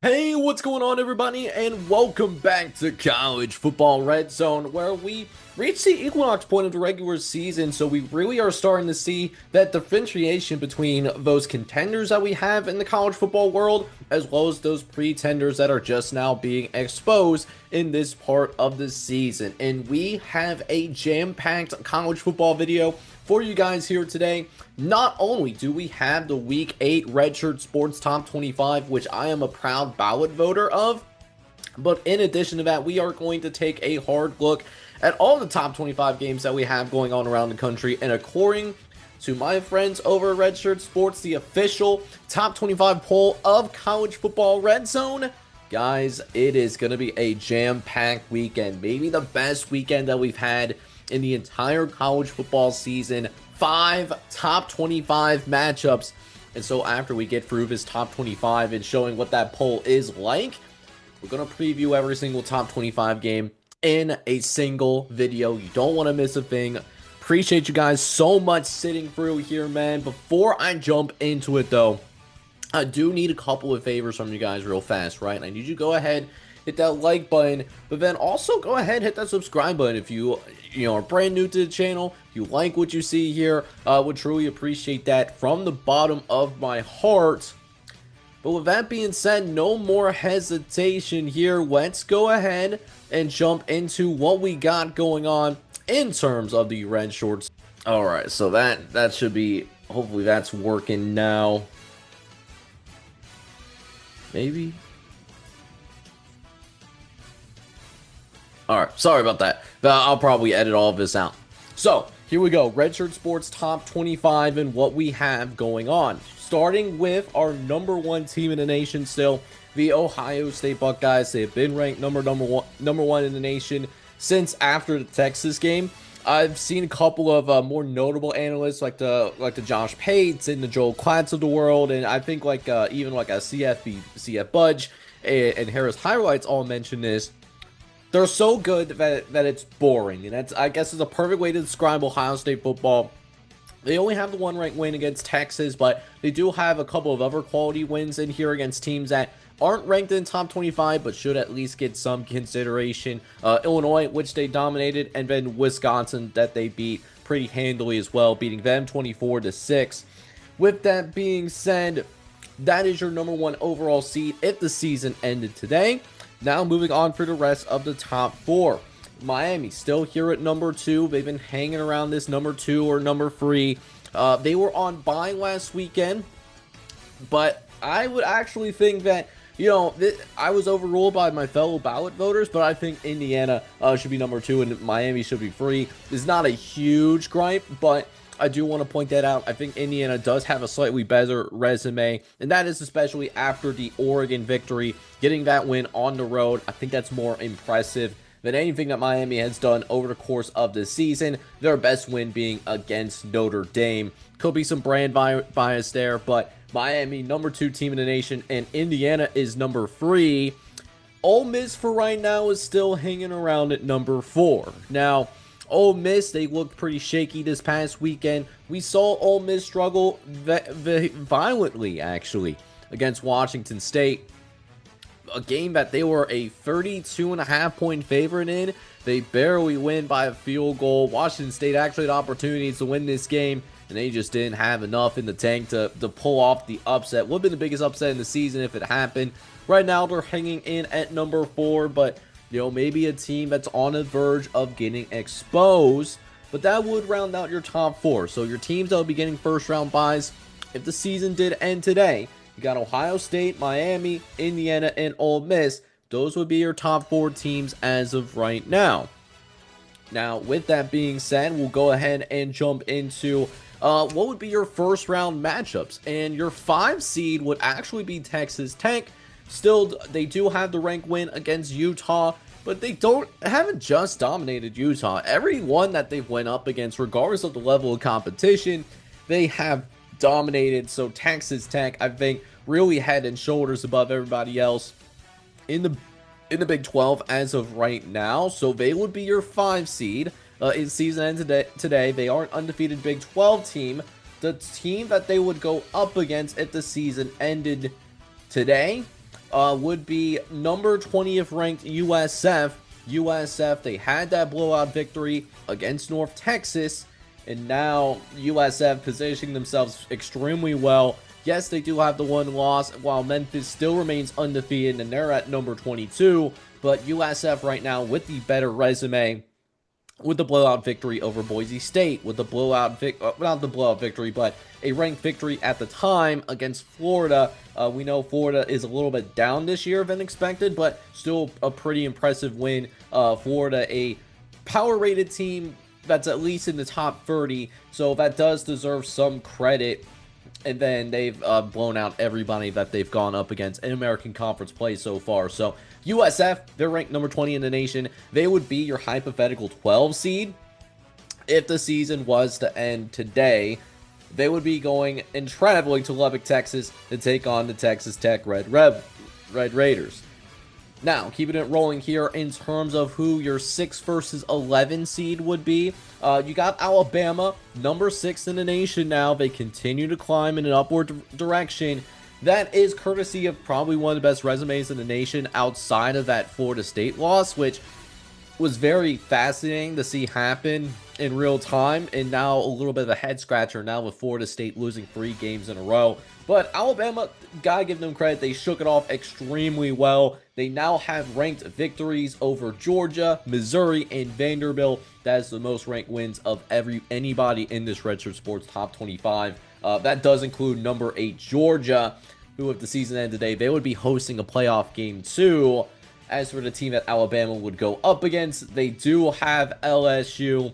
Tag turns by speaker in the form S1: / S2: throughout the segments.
S1: Hey, what's going on, everybody, and welcome back to College Football Red Zone, where we reach the equinox point of the regular season, so we really are starting to see that differentiation between those contenders that we have in the college football world, as well as those pretenders that are just now being exposed in this part of the season. And we have a jam-packed college football video for you guys here today. Not only do we have the Week 8 Redshirt Sports Top 25, which I am a proud ballot voter of, but in addition to that, we are going to take a hard look at all the top 25 games that we have going on around the country. And according to my friends over at Redshirt Sports, the official top 25 poll of College Football Red Zone, guys, it is going to be a jam-packed weekend. Maybe the best weekend that we've had in the entire college football season. 5 top 25 matchups. And so after we get through this top 25 and showing what that poll is like, we're going to preview every single top 25 game in a single video. You don't want to miss a thing. Appreciate you guys so much sitting through here, man. Before I jump into it, though, I do need a couple of favors from you guys real fast, right? And I need you to go ahead, hit that like button, but then also go ahead, hit that subscribe button if you are brand new to the channel. If you like what you see here, would truly appreciate that from the bottom of my heart. But with that being said, no more hesitation here. Let's go ahead and jump into what we got going on in terms of the red shorts. All right, so that should be, hopefully that's working now. Maybe. Alright, sorry about that. I'll probably edit all of this out. So, here we go. Redshirt Sports Top 25 and what we have going on. Starting with our number one team in the nation still, the Ohio State Buckeyes. They have been ranked number one in the nation since after the Texas game. I've seen a couple of more notable analysts like the Josh Pates and the Joel Klatz of the world, and I think even like a CF Budge and Harris Highlights all mention this. They're so good that it's boring, and that's, I guess, is a perfect way to describe Ohio State football. They only have the one ranked win against Texas, but they do have a couple of other quality wins in here against teams that aren't ranked in top 25, but should at least get some consideration. Illinois, which they dominated, and then Wisconsin, that they beat pretty handily as well, beating them 24-6. With that being said, that is your number one overall seed if the season ended today. Now moving on for the rest of the top 4. Miami still here at number 2. They've been hanging around this number 2 or number 3. They were on bye last weekend, but I would actually think that, I was overruled by my fellow ballot voters, but I think Indiana should be number 2 and Miami should be 3. It's not a huge gripe, but I do want to point that out. I think Indiana does have a slightly better resume, and that is especially after the Oregon victory. Getting that win on the road, I think that's more impressive than anything that Miami has done over the course of the season. Their best win being against Notre Dame. Could be some brand bias there, but Miami, number 2 team in the nation, and Indiana is number 3. Ole Miss for right now is still hanging around at number 4. Now, Ole Miss, they looked pretty shaky this past weekend. We saw Ole Miss struggle violently, actually, against Washington State. A game that they were a 32.5 point favorite in. They barely win by a field goal. Washington State actually had opportunities to win this game, and they just didn't have enough in the tank to pull off the upset. Would have been the biggest upset in the season if it happened. Right now, they're hanging in at number 4, but maybe a team that's on the verge of getting exposed, but that would round out your top 4. So your teams that will be getting first round buys, if the season did end today, you got Ohio State, Miami, Indiana, and Ole Miss. Those would be your top 4 teams as of right now. Now, with that being said, we'll go ahead and jump into what would be your first round matchups. And your 5 seed would actually be Texas Tech. Still, they do have the rank win against Utah, but they haven't just dominated Utah. Everyone that they've went up against, regardless of the level of competition, they have dominated. So Texas Tech, I think, really head and shoulders above everybody else in the Big 12 as of right now. So they would be your 5 seed in season end today. They are an undefeated Big 12 team. The team that they would go up against if the season ended today would be number 20th ranked USF. USF, they had that blowout victory against North Texas, and now USF positioning themselves extremely well. Yes, they do have the one loss, while Memphis still remains undefeated, and they're at number 22. But USF right now with the better resume, with the blowout victory over Boise State, with the blowout not the blowout victory, but a ranked victory at the time against Florida. We know Florida is a little bit down this year than expected, but still a pretty impressive win. Florida, a power-rated team that's at least in the top 30, so that does deserve some credit. And then they've blown out everybody that they've gone up against in American Conference play so far. So USF, they're ranked number 20 in the nation. They would be your hypothetical 12 seed if the season was to end today. They would be going and traveling to Lubbock, Texas to take on the Texas Tech Red Raiders. Now, keeping it rolling here in terms of who your 6 versus 11 seed would be. You got Alabama, number 6 in the nation now. They continue to climb in an upward direction. That is courtesy of probably one of the best resumes in the nation outside of that Florida State loss, which was very fascinating to see happen in real time, and now a little bit of a head scratcher now with Florida State losing 3 games in a row. But Alabama, gotta give them credit, they shook it off extremely well. They now have ranked victories over Georgia, Missouri, and Vanderbilt. That is the most ranked wins of anybody in this Redshirt Sports Top 25. That does include number 8 Georgia, who if the season ended today, they would be hosting a playoff game too. As for the team that Alabama would go up against, they do have LSU.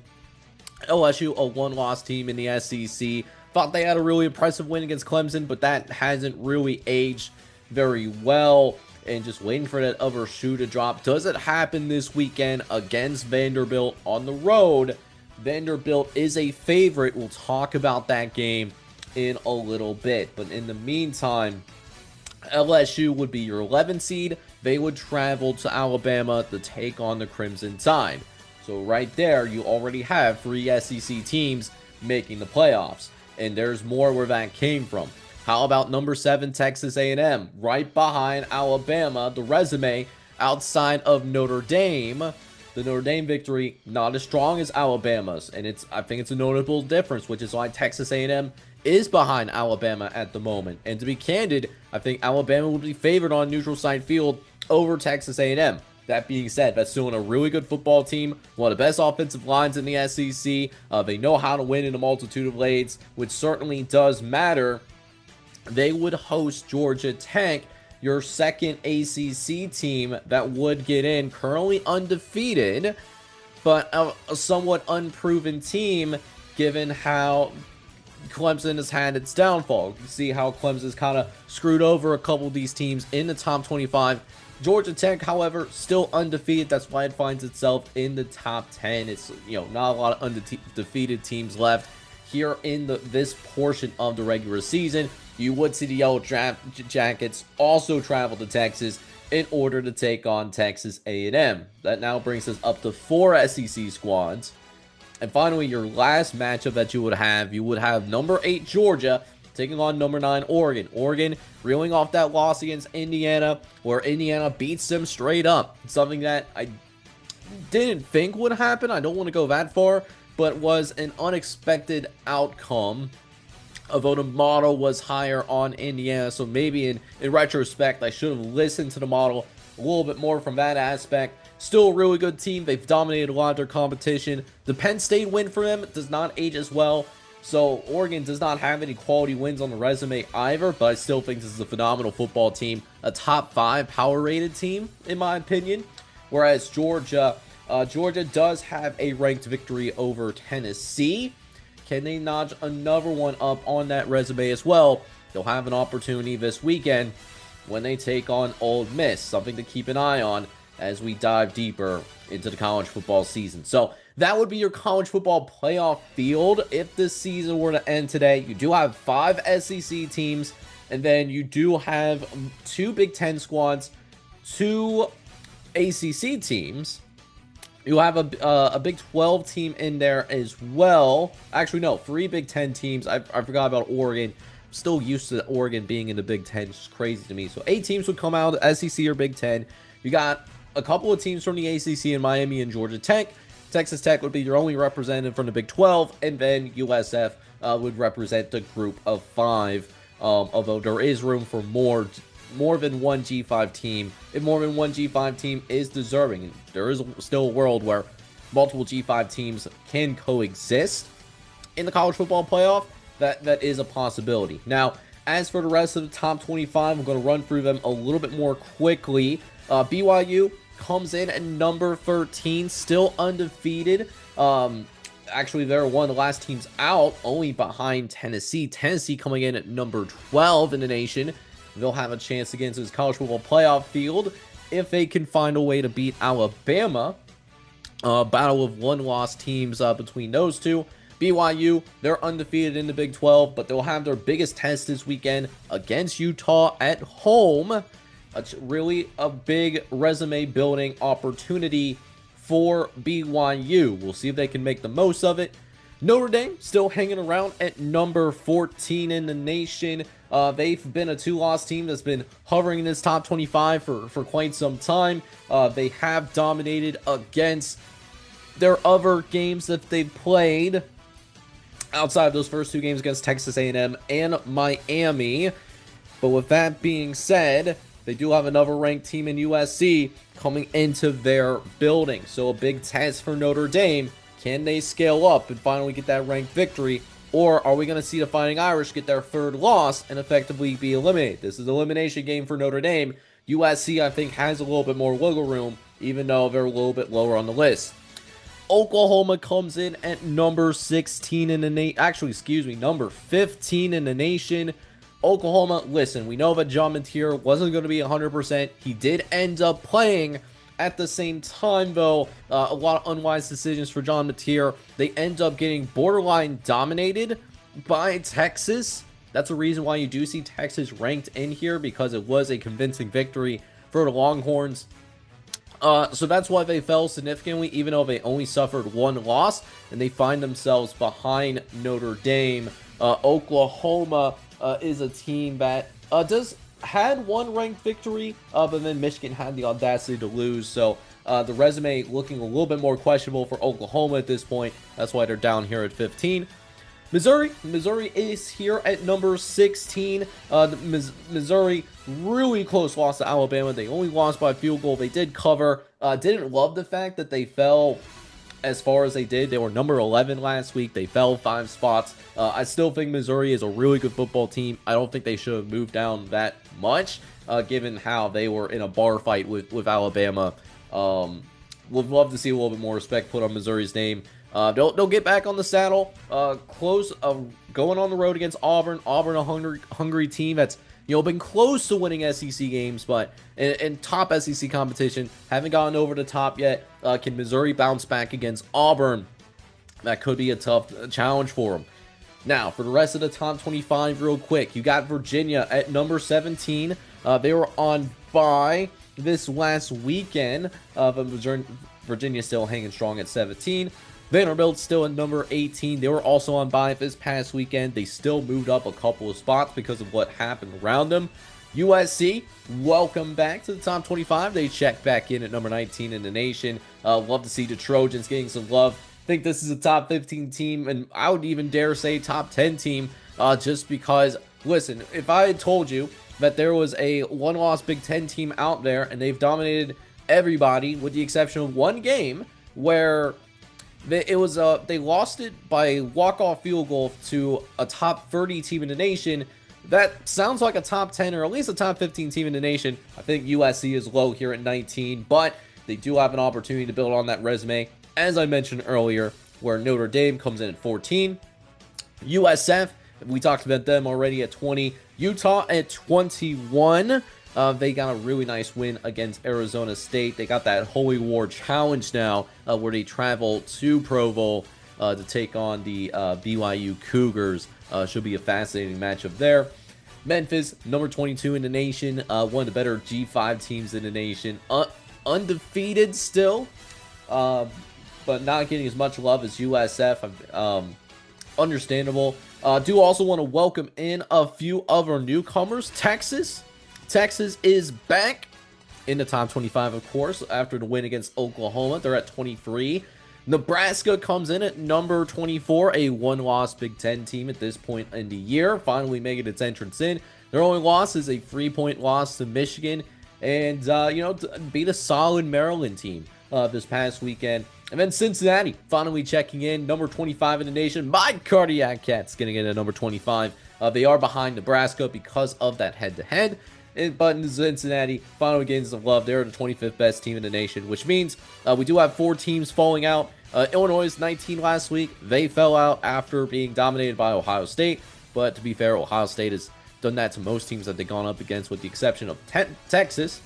S1: LSU, a one-loss team in the SEC. Thought they had a really impressive win against Clemson, but that hasn't really aged very well. And just waiting for that other shoe to drop. Does it happen this weekend against Vanderbilt on the road? Vanderbilt is a favorite. We'll talk about that game in a little bit. But in the meantime, LSU would be your 11 seed. They would travel to Alabama to take on the Crimson Tide. So right there, you already have 3 SEC teams making the playoffs. And there's more where that came from. How about number 7, Texas A&M? Right behind Alabama, the resume outside of Notre Dame. The Notre Dame victory, not as strong as Alabama's. And I think it's a notable difference, which is why Texas A&M is behind Alabama at the moment. And to be candid, I think Alabama would be favored on neutral site field over Texas A&M. That being said, that's still a really good football team, one of the best offensive lines in the SEC. They know how to win in a multitude of lanes, which certainly does matter. They would host Georgia Tech, your second ACC team that would get in, currently undefeated, but a somewhat unproven team given how Clemson has had its downfall. You see how Clemson's kind of screwed over a couple of these teams in the top 25. Georgia Tech, however, still undefeated. That's why it finds itself in the top 10. It's, not a lot of undefeated teams left here in this portion of the regular season. You would see the Yellow Jackets also travel to Texas in order to take on Texas A&M. That now brings us up to 4 SEC squads. And finally, your last matchup that you would have number 8 Georgia taking on number 9 Oregon. Oregon reeling off that loss against Indiana, where Indiana beats them straight up. Something that I didn't think would happen. I don't want to go that far, but was an unexpected outcome. Although the model was higher on Indiana, so maybe in retrospect, I should have listened to the model a little bit more from that aspect. Still a really good team. They've dominated a lot of their competition. The Penn State win for them does not age as well. So Oregon does not have any quality wins on the resume either, but I still think this is a phenomenal football team. A top 5 power-rated team, in my opinion. Whereas Georgia does have a ranked victory over Tennessee. Can they notch another one up on that resume as well? They'll have an opportunity this weekend when they take on Ole Miss. Something to keep an eye on as we dive deeper into the college football season. So that would be your college football playoff field if this season were to end today. You do have 5 SEC teams, and then you do have 2 Big Ten squads, 2 ACC teams. You have a Big 12 team in there as well. Actually, no, 3 Big Ten teams. I forgot about Oregon. still used to Oregon being in the Big Ten. It's crazy to me. So 8 teams would come out, SEC or Big Ten. You got a couple of teams from the ACC in Miami and Georgia Tech. Texas Tech would be your only representative from the Big 12, and then USF would represent the group of 5. Although there is room for more than one G5 team. If more than one G5 team is deserving, and there is still a world where multiple G5 teams can coexist in the college football playoff, that is a possibility. Now, as for the rest of the top 25, I'm going to run through them a little bit more quickly. BYU comes in at number 13, still undefeated. Actually, they're one of the last teams out, only behind Tennessee. Tennessee coming in at number 12 in the nation. They'll have a chance to get into this college football playoff field if they can find a way to beat Alabama. Battle of one-loss teams between those two. BYU, they're undefeated in the Big 12, but they'll have their biggest test this weekend against Utah at home. It's really a big resume-building opportunity for BYU. We'll see if they can make the most of it. Notre Dame still hanging around at number 14 in the nation. They've been a 2-loss team that's been hovering in this top 25 for quite some time. They have dominated against their other games that they've played outside of those first 2 games against Texas A&M and Miami. But with that being said, they do have another ranked team in USC coming into their building. So a big test for Notre Dame. Can they scale up and finally get that ranked victory? Or are we going to see the Fighting Irish get their 3rd loss and effectively be eliminated? This is an elimination game for Notre Dame. USC, I think, has a little bit more wiggle room, even though they're a little bit lower on the list. Oklahoma comes in at number 16 in the nation. Actually, excuse me, number 15 in the nation. Oklahoma, listen, we know that John Mateer wasn't going to be 100%. He did end up playing at the same time, though. A lot of unwise decisions for John Mateer. They end up getting borderline dominated by Texas. That's a reason why you do see Texas ranked in here, because it was a convincing victory for the Longhorns. So that's why they fell significantly, even though they only suffered 1 loss, and they find themselves behind Notre Dame. Oklahoma is a team that had 1 ranked victory, but then Michigan had the audacity to lose. So the resume looking a little bit more questionable for Oklahoma at this point. That's why they're down here at 15. Missouri is here at number 16. Missouri, really close loss to Alabama. They only lost by a field goal. They did cover. Didn't love the fact that they fell as far as they did. They were number 11 last week. They fell 5 spots. I still think Missouri is a really good football team. I don't think they should have moved down that much, given how they were in a bar fight with Alabama. Would love to see a little bit more respect put on Missouri's name. They'll get back on the saddle. Close going on the road against Auburn. Auburn, a hungry team that's been close to winning SEC games, but in top SEC competition, haven't gotten over the top yet. Can Missouri bounce back against Auburn? That could be a tough challenge for them. Now, for the rest of the top 25, real quick, you got Virginia at number 17. They were on bye this last weekend, but Virginia still hanging strong at 17. Vanderbilt still at number 18. They were also on bye this past weekend. They still moved up a couple of spots because of what happened around them. USC, welcome back to the top 25. They checked back in at number 19 in the nation. Love to see the Trojans getting some love. Think this is a top 15 team, and I would even dare say top 10 team, just because, listen, if I had told you that there was a 1-loss Big Ten team out there and they've dominated everybody with the exception of 1 game where they lost it by a walk-off field goal to a top 30 team in the nation, that sounds like a top 10 or at least a top 15 team in the nation. I think USC is low here at 19, but they do have an opportunity to build on that resume, as I mentioned earlier, where Notre Dame comes in at 14. USF, we talked about them already at 20. Utah at 21. They got a really nice win against Arizona State. They got that Holy War Challenge now, where they travel to Provo to take on the BYU Cougars. Should be a fascinating matchup there. Memphis, number 22 in the nation, one of the better G5 teams in the nation. Undefeated still, but not getting as much love as USF. understandable. Do also want to welcome in a few of our newcomers. Texas is back in the top 25, of course, after the win against Oklahoma. They're at 23. Nebraska comes in at number 24, a one-loss Big Ten team at this point in the year, finally making its entrance in. Their only loss is a 3-point loss to Michigan, and, beat a solid Maryland team this past weekend. And then Cincinnati finally checking in, number 25 in the nation. My Cardiac Cats getting in at number 25. They are behind Nebraska because of that head-to-head. But in Cincinnati, finally getting some love. They're the 25th best team in the nation, which means we do have 4 teams falling out. Illinois is 19 last week. They fell out after being dominated by Ohio State. But to be fair, Ohio State has done that to most teams that they've gone up against, with the exception of Texas.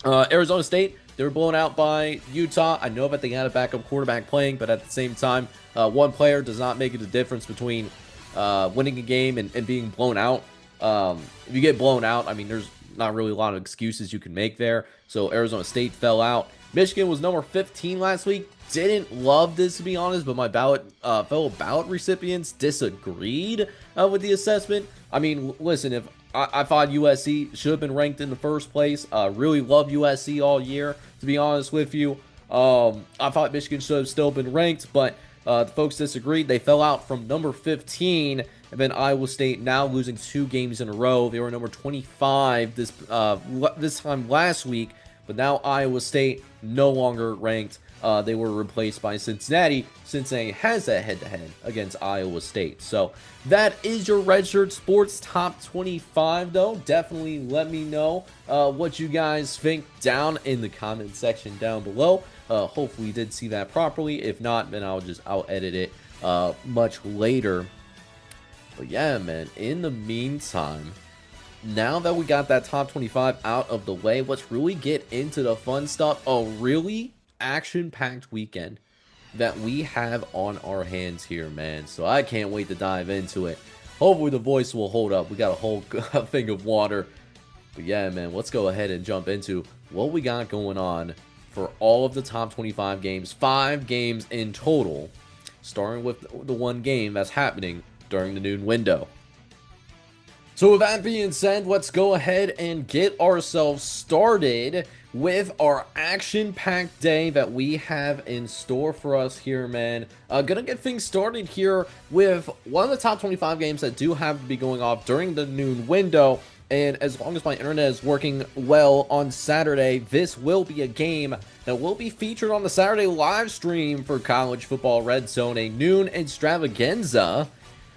S1: Arizona State, they were blown out by Utah. I know that they had a backup quarterback playing, but at the same time, one player does not make it a difference between winning a game and being blown out. If you get blown out, I mean, there's not really a lot of excuses you can make there. So Arizona State fell out. Michigan was number 15 last week. Didn't love this, to be honest, but my fellow ballot recipients disagreed with the assessment. I mean, listen, if I thought USC should have been ranked in the first place. Really loved USC all year, to be honest with you. I thought Michigan should have still been ranked, but the folks disagreed. They fell out from number 15. And then Iowa State now losing 2 games in a row. They were number 25 this time last week, but now Iowa State no longer ranked. They were replaced by Cincinnati. Cincinnati has that head-to-head against Iowa State. So that is your Redshirt Sports Top 25, though. Definitely let me know what you guys think down in the comment section down below. Hopefully you did see that properly. If not, then I'll edit it much later. But yeah, man, in the meantime, now that we got that top 25 out of the way, let's really get into the fun stuff. A really action-packed weekend that we have on our hands here, man. So I can't wait to dive into it. Hopefully the voice will hold up. We got a whole thing of water. But yeah, man, let's go ahead and jump into what we got going on for all of the top 25 games. 5 games in total, starting with the one game that's happening during the noon window. So with that being said, let's go ahead and get ourselves started with our action-packed day that we have in store for us here, man. Gonna get things started here with one of the top 25 games that do have to be going off during the noon window. And as long as my internet is working well on Saturday, this will be a game that will be featured on the Saturday live stream for College Football Redzone, a noon extravaganza.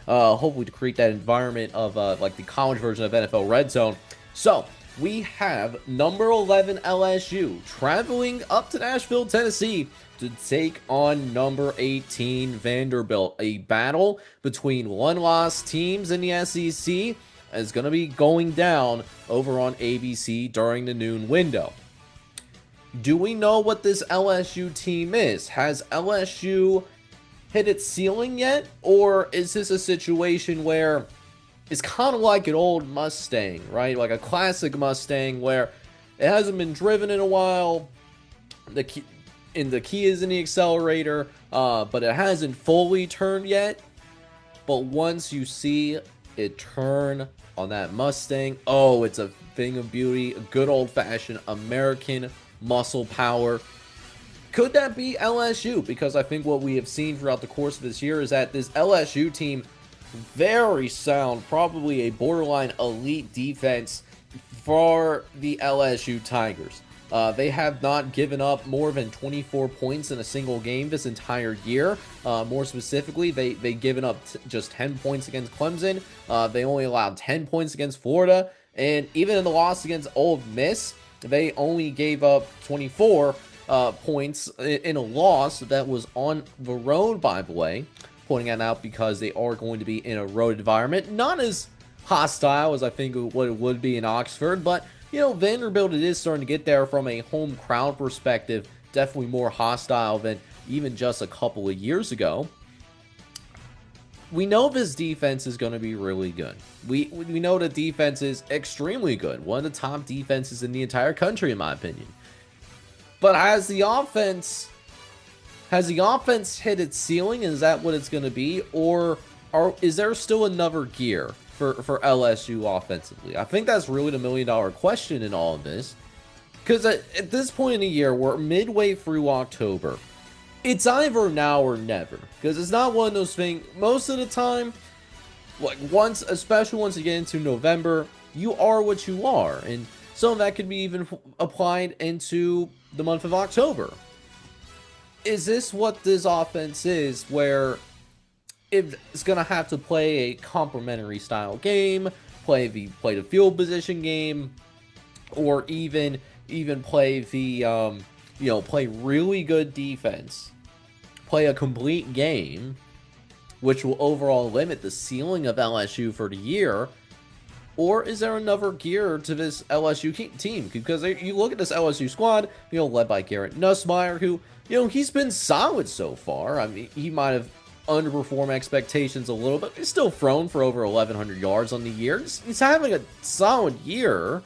S1: Hopefully to create that environment of like the college version of NFL Redzone. So we have number 11 LSU traveling up to Nashville, Tennessee to take on number 18 Vanderbilt. A battle between one-loss teams in the SEC is going to be going down over on ABC during the noon window. Do we know what this LSU team is? Has LSU hit its ceiling yet, or is this a situation where it's kind of like an old Mustang, right? Like a classic Mustang where it hasn't been driven in a while, the key is in the accelerator, but it hasn't fully turned yet. But once you see it turn on that Mustang, oh, it's a thing of beauty, a good old-fashioned American muscle power. Could that be LSU? Because I think what we have seen throughout the course of this year is that this LSU team, very sound, probably a borderline elite defense for the LSU Tigers. They have not given up more than 24 points in a single game this entire year. More specifically, they've given up just 10 points against Clemson. They only allowed 10 points against Florida. And even in the loss against Ole Miss, they only gave up 24 points in a loss that was on the road, by the way. Pointing that out because they are going to be in a road environment. Not as hostile as I think what it would be in Oxford, but, you know, Vanderbilt, it is starting to get there from a home crowd perspective. Definitely more hostile than even just a couple of years ago. We know this defense is going to be really good. We know the defense is extremely good. One of the top defenses in the entire country, in my opinion. But has the offense Has the offense hit its ceiling? Is that what it's going to be? Or is there still another gear for LSU offensively? I think that's really the $1 million question in all of this. Because at this point in the year, we're midway through October. It's either now or never. Because it's not one of those things, most of the time, like especially once you get into November, you are what you are. And some of that could be even applied into the month of October. Is this what this offense is, where it's going to have to play a complementary style game, play the field position game, or even play the play really good defense, play a complete game, which will overall limit the ceiling of LSU for the year? Or is there another gear to this LSU team? Because you look at this LSU squad, led by Garrett Nussmeier, who, he's been solid so far. I mean, he might have underperformed expectations a little bit. He's still thrown for over 1,100 yards on the year. He's having a solid year.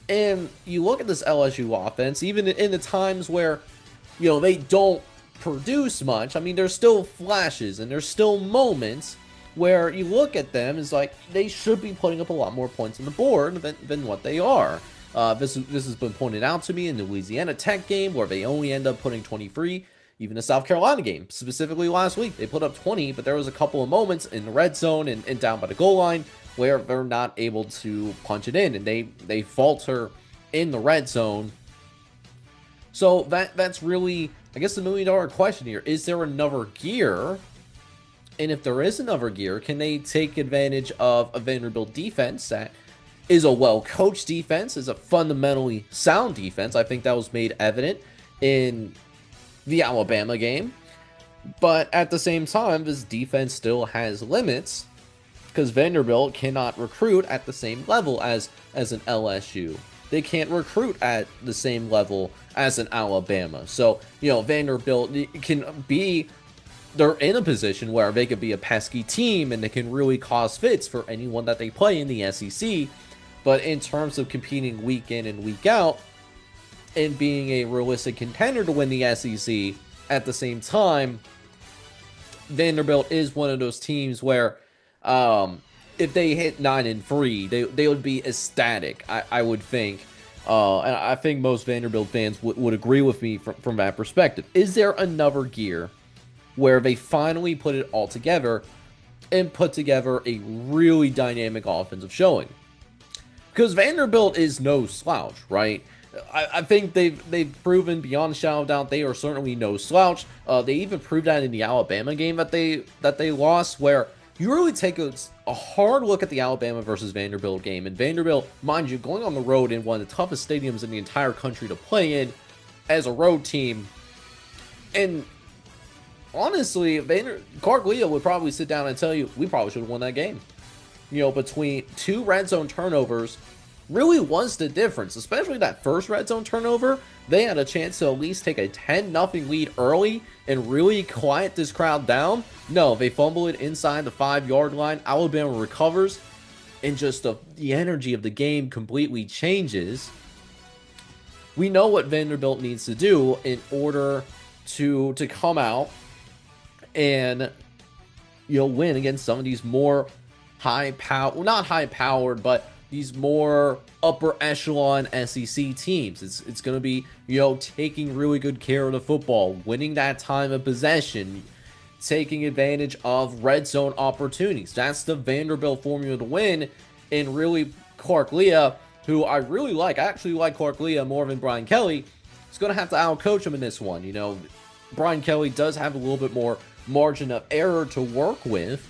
S1: And you look at this LSU offense, even in the times where, they don't produce much. I mean, there's still flashes and there's still moments where you look at them, is like, they should be putting up a lot more points on the board than what they are. This has been pointed out to me in the Louisiana Tech game, where they only end up putting 23. Even the South Carolina game, specifically last week, they put up 20, but there was a couple of moments in the red zone and down by the goal line where they're not able to punch it in, and they falter in the red zone. So that's really, I guess, the $1 million question here. Is there another gear? And if there is another gear, can they take advantage of a Vanderbilt defense that is a well-coached defense, is a fundamentally sound defense? I think that was made evident in the Alabama game. But at the same time, this defense still has limits, because Vanderbilt cannot recruit at the same level as an LSU. They can't recruit at the same level as an Alabama. So, Vanderbilt can be, they're in a position where they could be a pesky team and they can really cause fits for anyone that they play in the SEC. But in terms of competing week in and week out and being a realistic contender to win the SEC, at the same time, Vanderbilt is one of those teams where if they hit 9-3, they would be ecstatic, I would think. And I think most Vanderbilt fans would agree with me from that perspective. Is there another gear where they finally put it all together and put together a really dynamic offensive showing? Because Vanderbilt is no slouch, right? I think they've proven beyond a shadow of doubt they are certainly no slouch. They even proved that in the Alabama game that they lost, where you really take a hard look at the Alabama versus Vanderbilt game. And Vanderbilt, mind you, going on the road in one of the toughest stadiums in the entire country to play in as a road team. And honestly, Clark Lea would probably sit down and tell you, we probably should have won that game. Between two red zone turnovers really was the difference, especially that first red zone turnover. They had a chance to at least take a 10-0 lead early and really quiet this crowd down. No, they fumble it inside the 5-yard line. Alabama recovers, and just the energy of the game completely changes. We know what Vanderbilt needs to do in order to come out and win against some of these more not high-powered, but these more upper echelon SEC teams. It's going to be, taking really good care of the football, winning that time of possession, taking advantage of red zone opportunities. That's the Vanderbilt formula to win. And really, Clark Lea, who I really like, I actually like Clark Lea more than Brian Kelly, is going to have to outcoach him in this one. Brian Kelly does have a little bit more margin of error to work with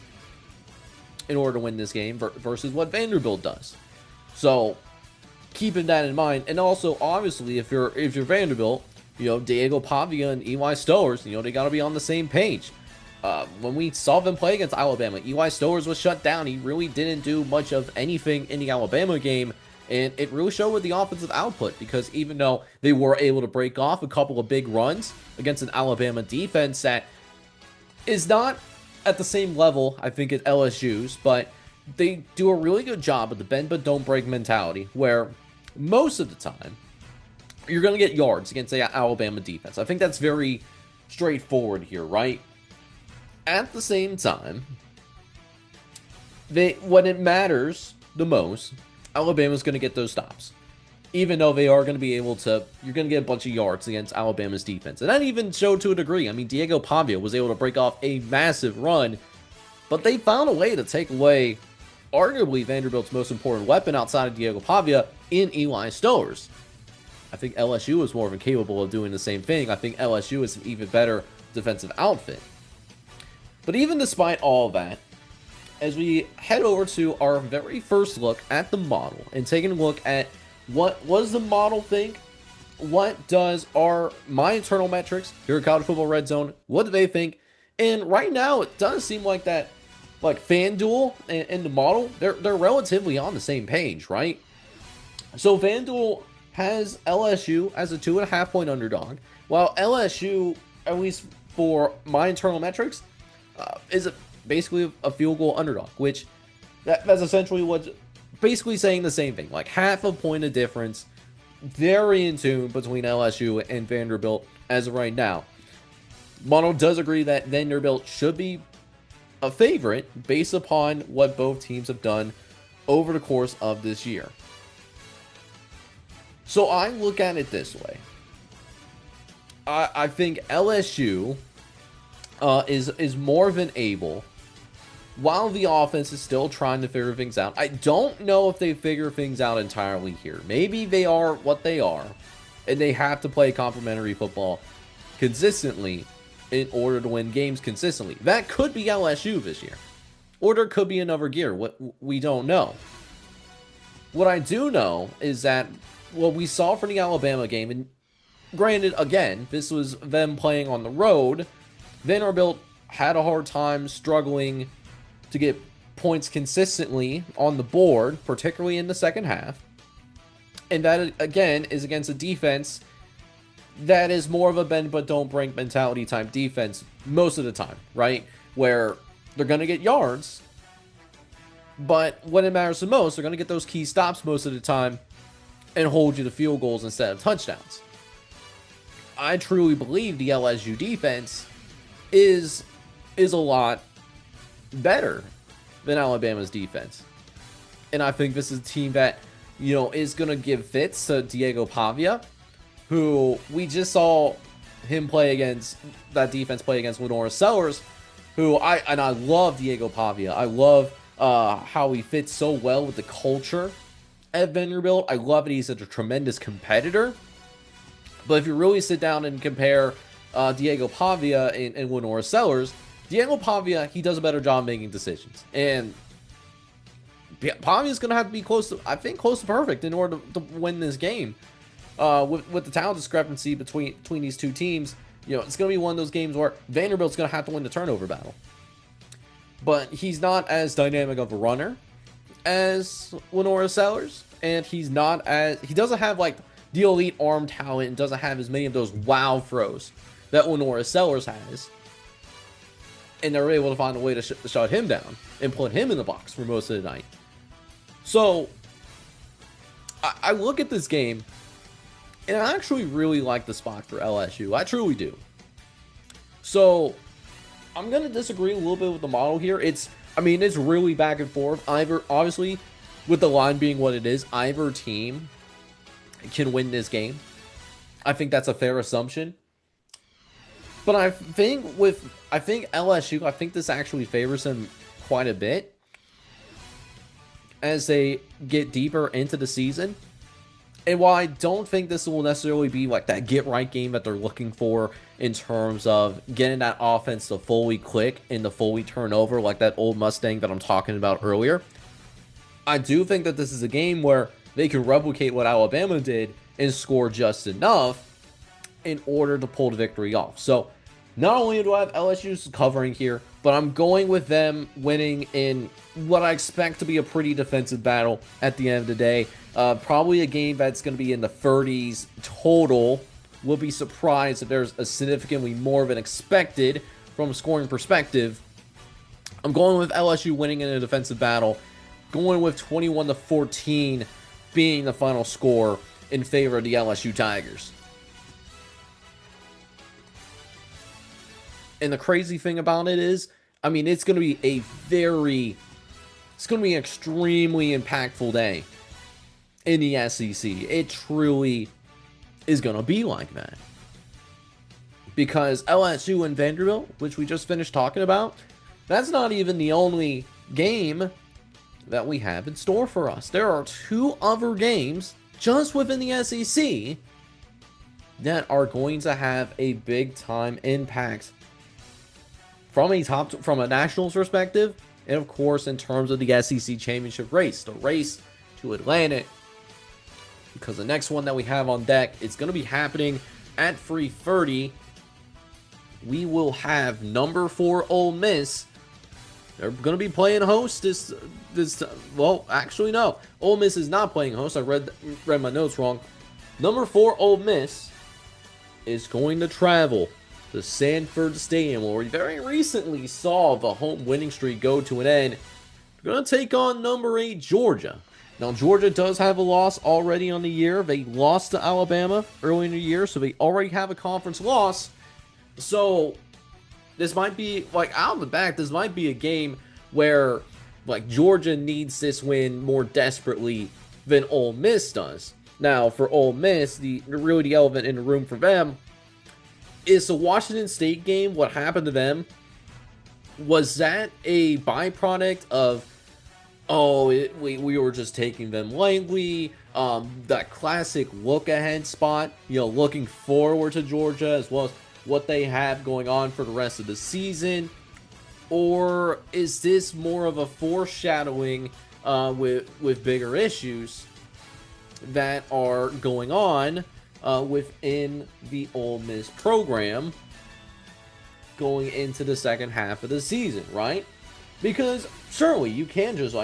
S1: in order to win this game versus what Vanderbilt does. So, keeping that in mind, and also obviously if you're Vanderbilt, Diego Pavia and EY Stowers, they got to be on the same page. When we saw them play against Alabama, EY Stowers was shut down. He really didn't do much of anything in the Alabama game, and it really showed with the offensive output, because even though they were able to break off a couple of big runs against an Alabama defense that is not at the same level, I think, at LSU's, but they do a really good job of the bend but don't break mentality, where most of the time you're going to get yards against the Alabama defense. I think that's very straightforward here, right? At the same time, when it matters the most, Alabama's going to get those stops. Even though they are going to be able to, you're going to get a bunch of yards against Alabama's defense. And that even showed to a degree. I mean, Diego Pavia was able to break off a massive run, but they found a way to take away arguably Vanderbilt's most important weapon outside of Diego Pavia in Eli Stowers. I think LSU is more than capable of doing the same thing. I think LSU is an even better defensive outfit. But even despite all that, as we head over to our very first look at the model and taking a look at what does the model think, what does my internal metrics here at College Football Red Zone, what do they think? And right now, it does seem like that, like FanDuel and the model, they're relatively on the same page, right? So FanDuel has LSU as a 2.5 point underdog, while LSU, at least for my internal metrics, is basically a field goal underdog, which that's essentially what's basically saying the same thing, like half a point of difference, very in tune between LSU and Vanderbilt as of right now. Mono does agree that Vanderbilt should be a favorite based upon what both teams have done over the course of this year. So I look at it this way. I think LSU is more than able, while the offense is still trying to figure things out. I don't know if they figure things out entirely here. Maybe they are what they are, and they have to play complementary football consistently in order to win games consistently. That could be LSU this year, or there could be another gear. What we don't know. What I do know is that what we saw from the Alabama game, and granted, again, this was them playing on the road, Vanderbilt had a hard time struggling to get points consistently on the board, particularly in the second half. And that, again, is against a defense that is more of a bend but don't break mentality type defense most of the time, right? Where they're going to get yards, but when it matters the most, they're going to get those key stops most of the time and hold you to field goals instead of touchdowns. I truly believe the LSU defense is a lot better than Alabama's defense. And I think this is a team that, is going to give fits to Diego Pavia, who we just saw him play against, that defense play against Lenora Sellers, who I love Diego Pavia. I love how he fits so well with the culture at Vanderbilt. I love that he's such a tremendous competitor. But if you really sit down and compare Diego Pavia and Lenora Sellers, Diego Pavia, he does a better job making decisions. And Pavia's going to have to be close to perfect in order to win this game. With the talent discrepancy between these two teams, it's going to be one of those games where Vanderbilt's going to have to win the turnover battle. But he's not as dynamic of a runner as Lenora Sellers, and he doesn't have like the elite arm talent and doesn't have as many of those wow throws that Lenora Sellers has. And they're able to find a way to shut him down and put him in the box for most of the night. So I look at this game, and I actually really like the spot for LSU. I truly do. So I'm going to disagree a little bit with the model here. It's really back and forth. Obviously, with the line being what it is, either team can win this game. I think that's a fair assumption. But I think LSU, I think this actually favors them quite a bit as they get deeper into the season. And while I don't think this will necessarily be like that get-right game that they're looking for in terms of getting that offense to fully click and to fully turn over like that old Mustang that I'm talking about earlier, I do think that this is a game where they can replicate what Alabama did and score just enough in order to pull the victory off. So not only do I have LSU covering here, but I'm going with them winning in what I expect to be a pretty defensive battle at the end of the day. Probably a game that's going to be in the 30s total. We'll be surprised if there's a significantly more than expected from a scoring perspective. I'm going with LSU winning in a defensive battle, going with 21-14 being the final score in favor of the LSU Tigers. And the crazy thing about it is, I mean, it's going to be it's going to be an extremely impactful day in the SEC. It truly is going to be like that. Because LSU and Vanderbilt, which we just finished talking about, that's not even the only game that we have in store for us. There are 2 other games just within the SEC that are going to have a big time impact from a national perspective, and of course in terms of the SEC championship race, the race to Atlantic. Because the next one that we have on deck, it's going to be happening at 3:30. We will have number 4 Ole Miss. They're going to be playing host this. Well, actually, no. Ole Miss is not playing host. I read my notes wrong. Number 4 Ole Miss is going to travel to Sanford Stadium, where we very recently saw the home winning streak go to an end. They're going to take on number 8 Georgia. Now, Georgia does have a loss already on the year. They lost to Alabama early in the year, so they already have a conference loss. So this might be, like, out of the back, this might be a game where, like, Georgia needs this win more desperately than Ole Miss does. Now, for Ole Miss, the elephant in the room for them is the Washington State game. What happened to them? Was that a byproduct of, we were just taking them lightly? That classic look-ahead spot, looking forward to Georgia as well as what they have going on for the rest of the season? Or is this more of a foreshadowing with bigger issues that are going on within the Ole Miss program going into the second half of the season, right? Because certainly you can just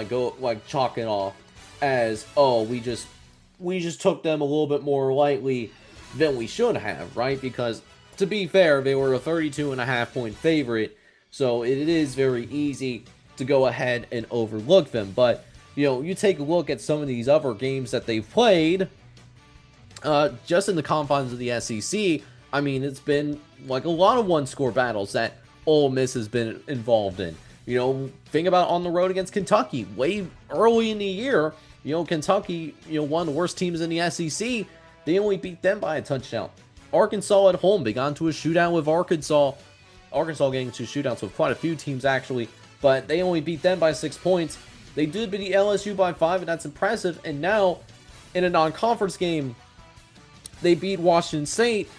S1: chalk it off as, we just took them a little bit more lightly than we should have, right? Because to be fair, they were a 32.5 point favorite, so it is very easy to go ahead and overlook them. But you take a look at some of these other games that they've played, just in the confines of the SEC. I mean, it's been like a lot of one-score battles that Ole Miss has been involved in. Think about on the road against Kentucky way early in the year. Kentucky, one of the worst teams in the SEC. They only beat them by a touchdown. Arkansas at home, they got into a shootout with Arkansas. Arkansas getting into shootouts with quite a few teams, actually, but they only beat them by 6 points. They did beat the LSU by 5, and that's impressive. And now, in a non-conference game, they beat Washington State,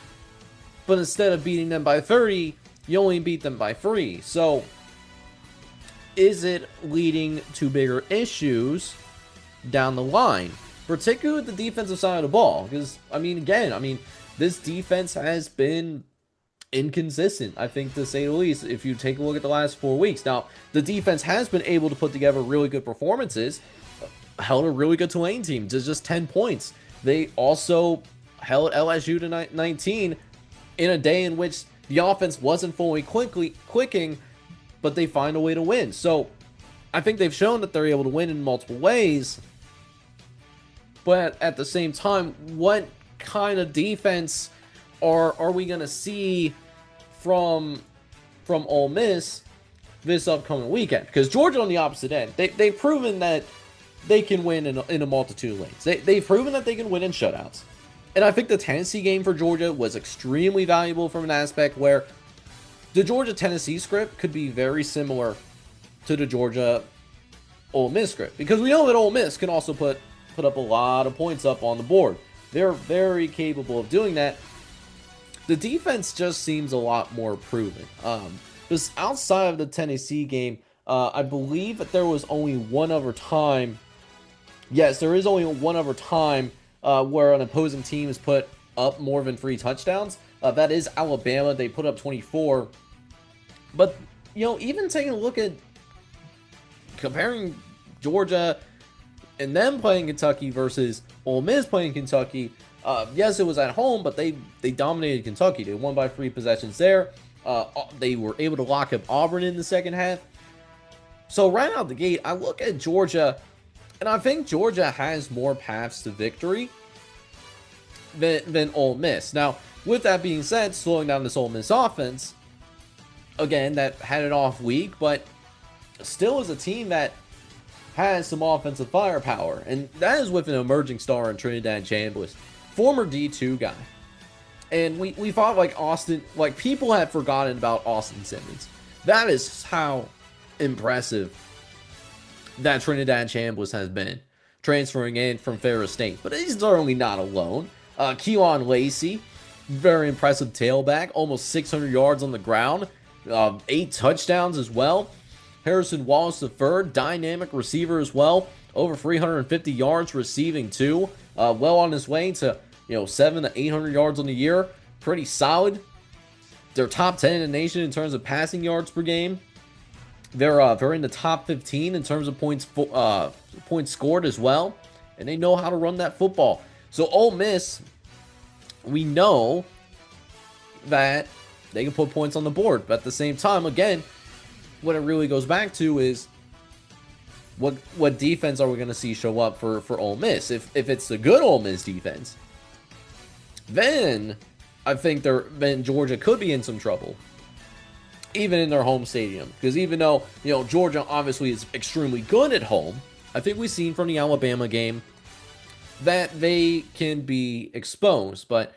S1: but instead of beating them by 30, you only beat them by 3. So, is it leading to bigger issues down the line, particularly with the defensive side of the ball? Because, this defense has been inconsistent, I think, to say the least, if you take a look at the last 4 weeks. Now, the defense has been able to put together really good performances, held a really good Tulane team to just 10 points. They also held LSU to 19 in a day in which the offense wasn't fully clicking, but they find a way to win. So, I think they've shown that they're able to win in multiple ways, but at the same time, what kind of defense are we going to see from Ole Miss this upcoming weekend? Because Georgia on the opposite end, they've proven that they can win in a multitude of lanes. They've proven that they can win in shutouts. And I think the Tennessee game for Georgia was extremely valuable from an aspect where the Georgia-Tennessee script could be very similar to the Georgia-Ole Miss script. Because we know that Ole Miss can also put up a lot of points up on the board. They're very capable of doing that. The defense just seems a lot more proven. Just outside of the Tennessee game, I believe that there was only one other time. Yes, there is only one other time where an opposing team has put up more than 3 touchdowns. That is Alabama. They put up 24. But, even taking a look at comparing Georgia and them playing Kentucky versus Ole Miss playing Kentucky, yes, it was at home, but they dominated Kentucky. They won by 3 possessions there. They were able to lock up Auburn in the second half. So right out the gate, I look at Georgia, and I think Georgia has more paths to victory than Ole Miss. Now, with that being said, slowing down this Ole Miss offense, again, that had an off week, but still is a team that has some offensive firepower, and that is with an emerging star in Trinidad Chambliss, former D2 guy. And we thought like Austin, like people had forgotten about Austin Simmons. That is how impressive that Trinidad Chambliss has been, transferring in from Ferris State. But he's certainly not alone. Keelan Lacey, very impressive tailback, almost 600 yards on the ground, 8 touchdowns as well. Harrison Wallace III, dynamic receiver as well, over 350 yards receiving too. Well on his way to 700 to 800 yards on the year. Pretty solid. They're top 10 in the nation in terms of passing yards per game. They're in the top 15 in terms of points scored as well, and they know how to run that football. So Ole Miss, we know that they can put points on the board, but at the same time, again, what it really goes back to is what defense are we going to see show up for Ole Miss? If it's a good Ole Miss defense, then I think Georgia could be in some trouble, even in their home stadium. Because even though Georgia obviously is extremely good at home, I think we've seen from the Alabama game that they can be exposed. But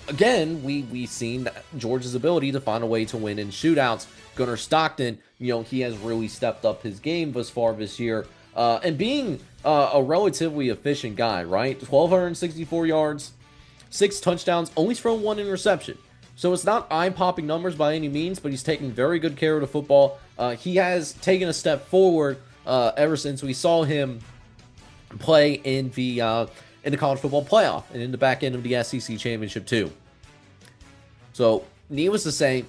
S1: again, we've seen Georgia's ability to find a way to win in shootouts. Gunnar Stockton, he has really stepped up his game thus far this year. And being a relatively efficient guy, right? 1,264 yards, 6 touchdowns, only thrown 1 interception. So it's not eye-popping numbers by any means, but he's taking very good care of the football. He has taken a step forward ever since we saw him play in the college football playoff and in the back end of the SEC championship too. So, needless to say,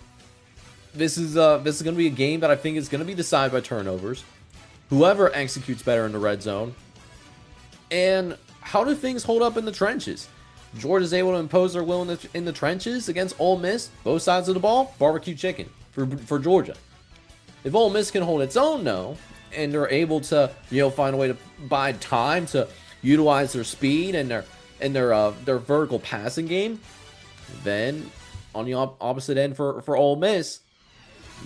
S1: this is going to be a game that I think is going to be decided by turnovers. Whoever executes better in the red zone. And how do things hold up in the trenches? Georgia's able to impose their will in the trenches against Ole Miss, both sides of the ball, barbecue chicken for Georgia. If Ole Miss can hold its own, though, and they're able to find a way to buy time to utilize their speed and their vertical passing game, then on the opposite end for Ole Miss,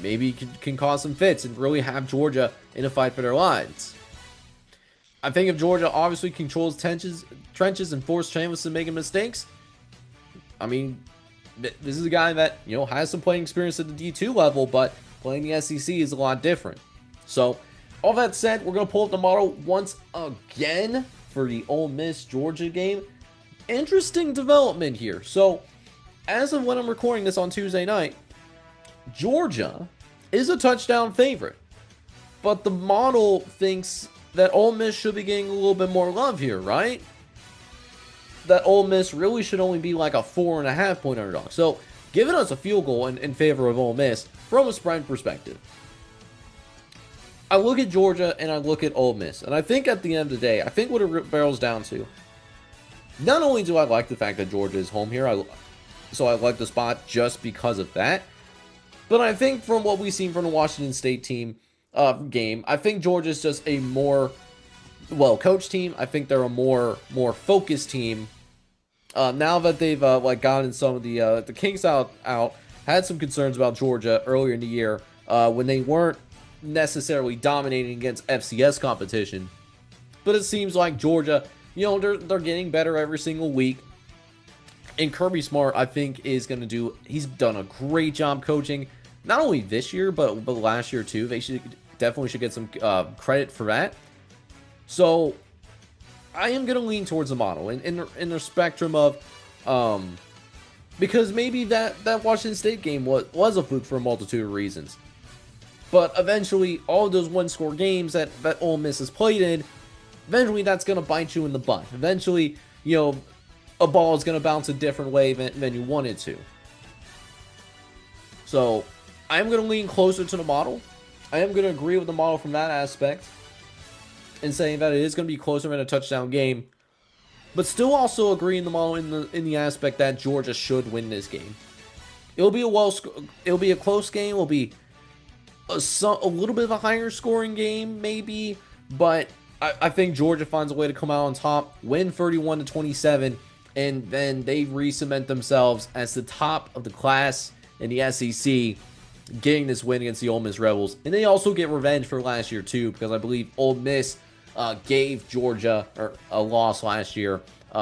S1: maybe can cause some fits and really have Georgia in a fight for their lives. I think if Georgia obviously controls trenches and force Chambliss to making mistakes, I mean, this is a guy that has some playing experience at the D2 level, but playing the SEC is a lot different. So, all that said, we're going to pull up the model once again for the Ole Miss Georgia game. Interesting development here. So, as of when I'm recording this on Tuesday night, Georgia is a touchdown favorite, but the model thinks that Ole Miss should be getting a little bit more love here, right? That Ole Miss really should only be like a 4.5 point underdog. So, giving us a field goal in favor of Ole Miss from a spread perspective. I look at Georgia and I look at Ole Miss, and I think at the end of the day, I think what it barrels down to, not only do I like the fact that Georgia is home here, so I like the spot just because of that, but I think from what we've seen from the Washington State team game, I think Georgia's just a more well-coached team. I think they're a more focused team. Now that they've gotten some of the kinks out, had some concerns about Georgia earlier in the year when they weren't necessarily dominating against FCS competition. But it seems like Georgia, they're getting better every single week. And Kirby Smart, I think, he's done a great job coaching, not only this year, but last year too. They definitely should get some credit for that. So, I am going to lean towards the model in the spectrum of, because maybe that Washington State game was a fluke for a multitude of reasons. But eventually, all of those one-score games that Ole Miss has played in, eventually that's going to bite you in the butt. Eventually, a ball is going to bounce a different way than you want it to. So, I'm going to lean closer to the model. I am going to agree with the model from that aspect, and saying that it is going to be closer than a touchdown game, but still also agree in the model in the aspect that Georgia should win this game. It'll be a close game. It'll be a little bit of a higher scoring game, maybe, but I think Georgia finds a way to come out on top, win 31-27, and then they re-cement themselves as the top of the class in the SEC getting this win against the Ole Miss Rebels. And they also get revenge for last year too, because I believe Ole Miss gave Georgia a loss last year.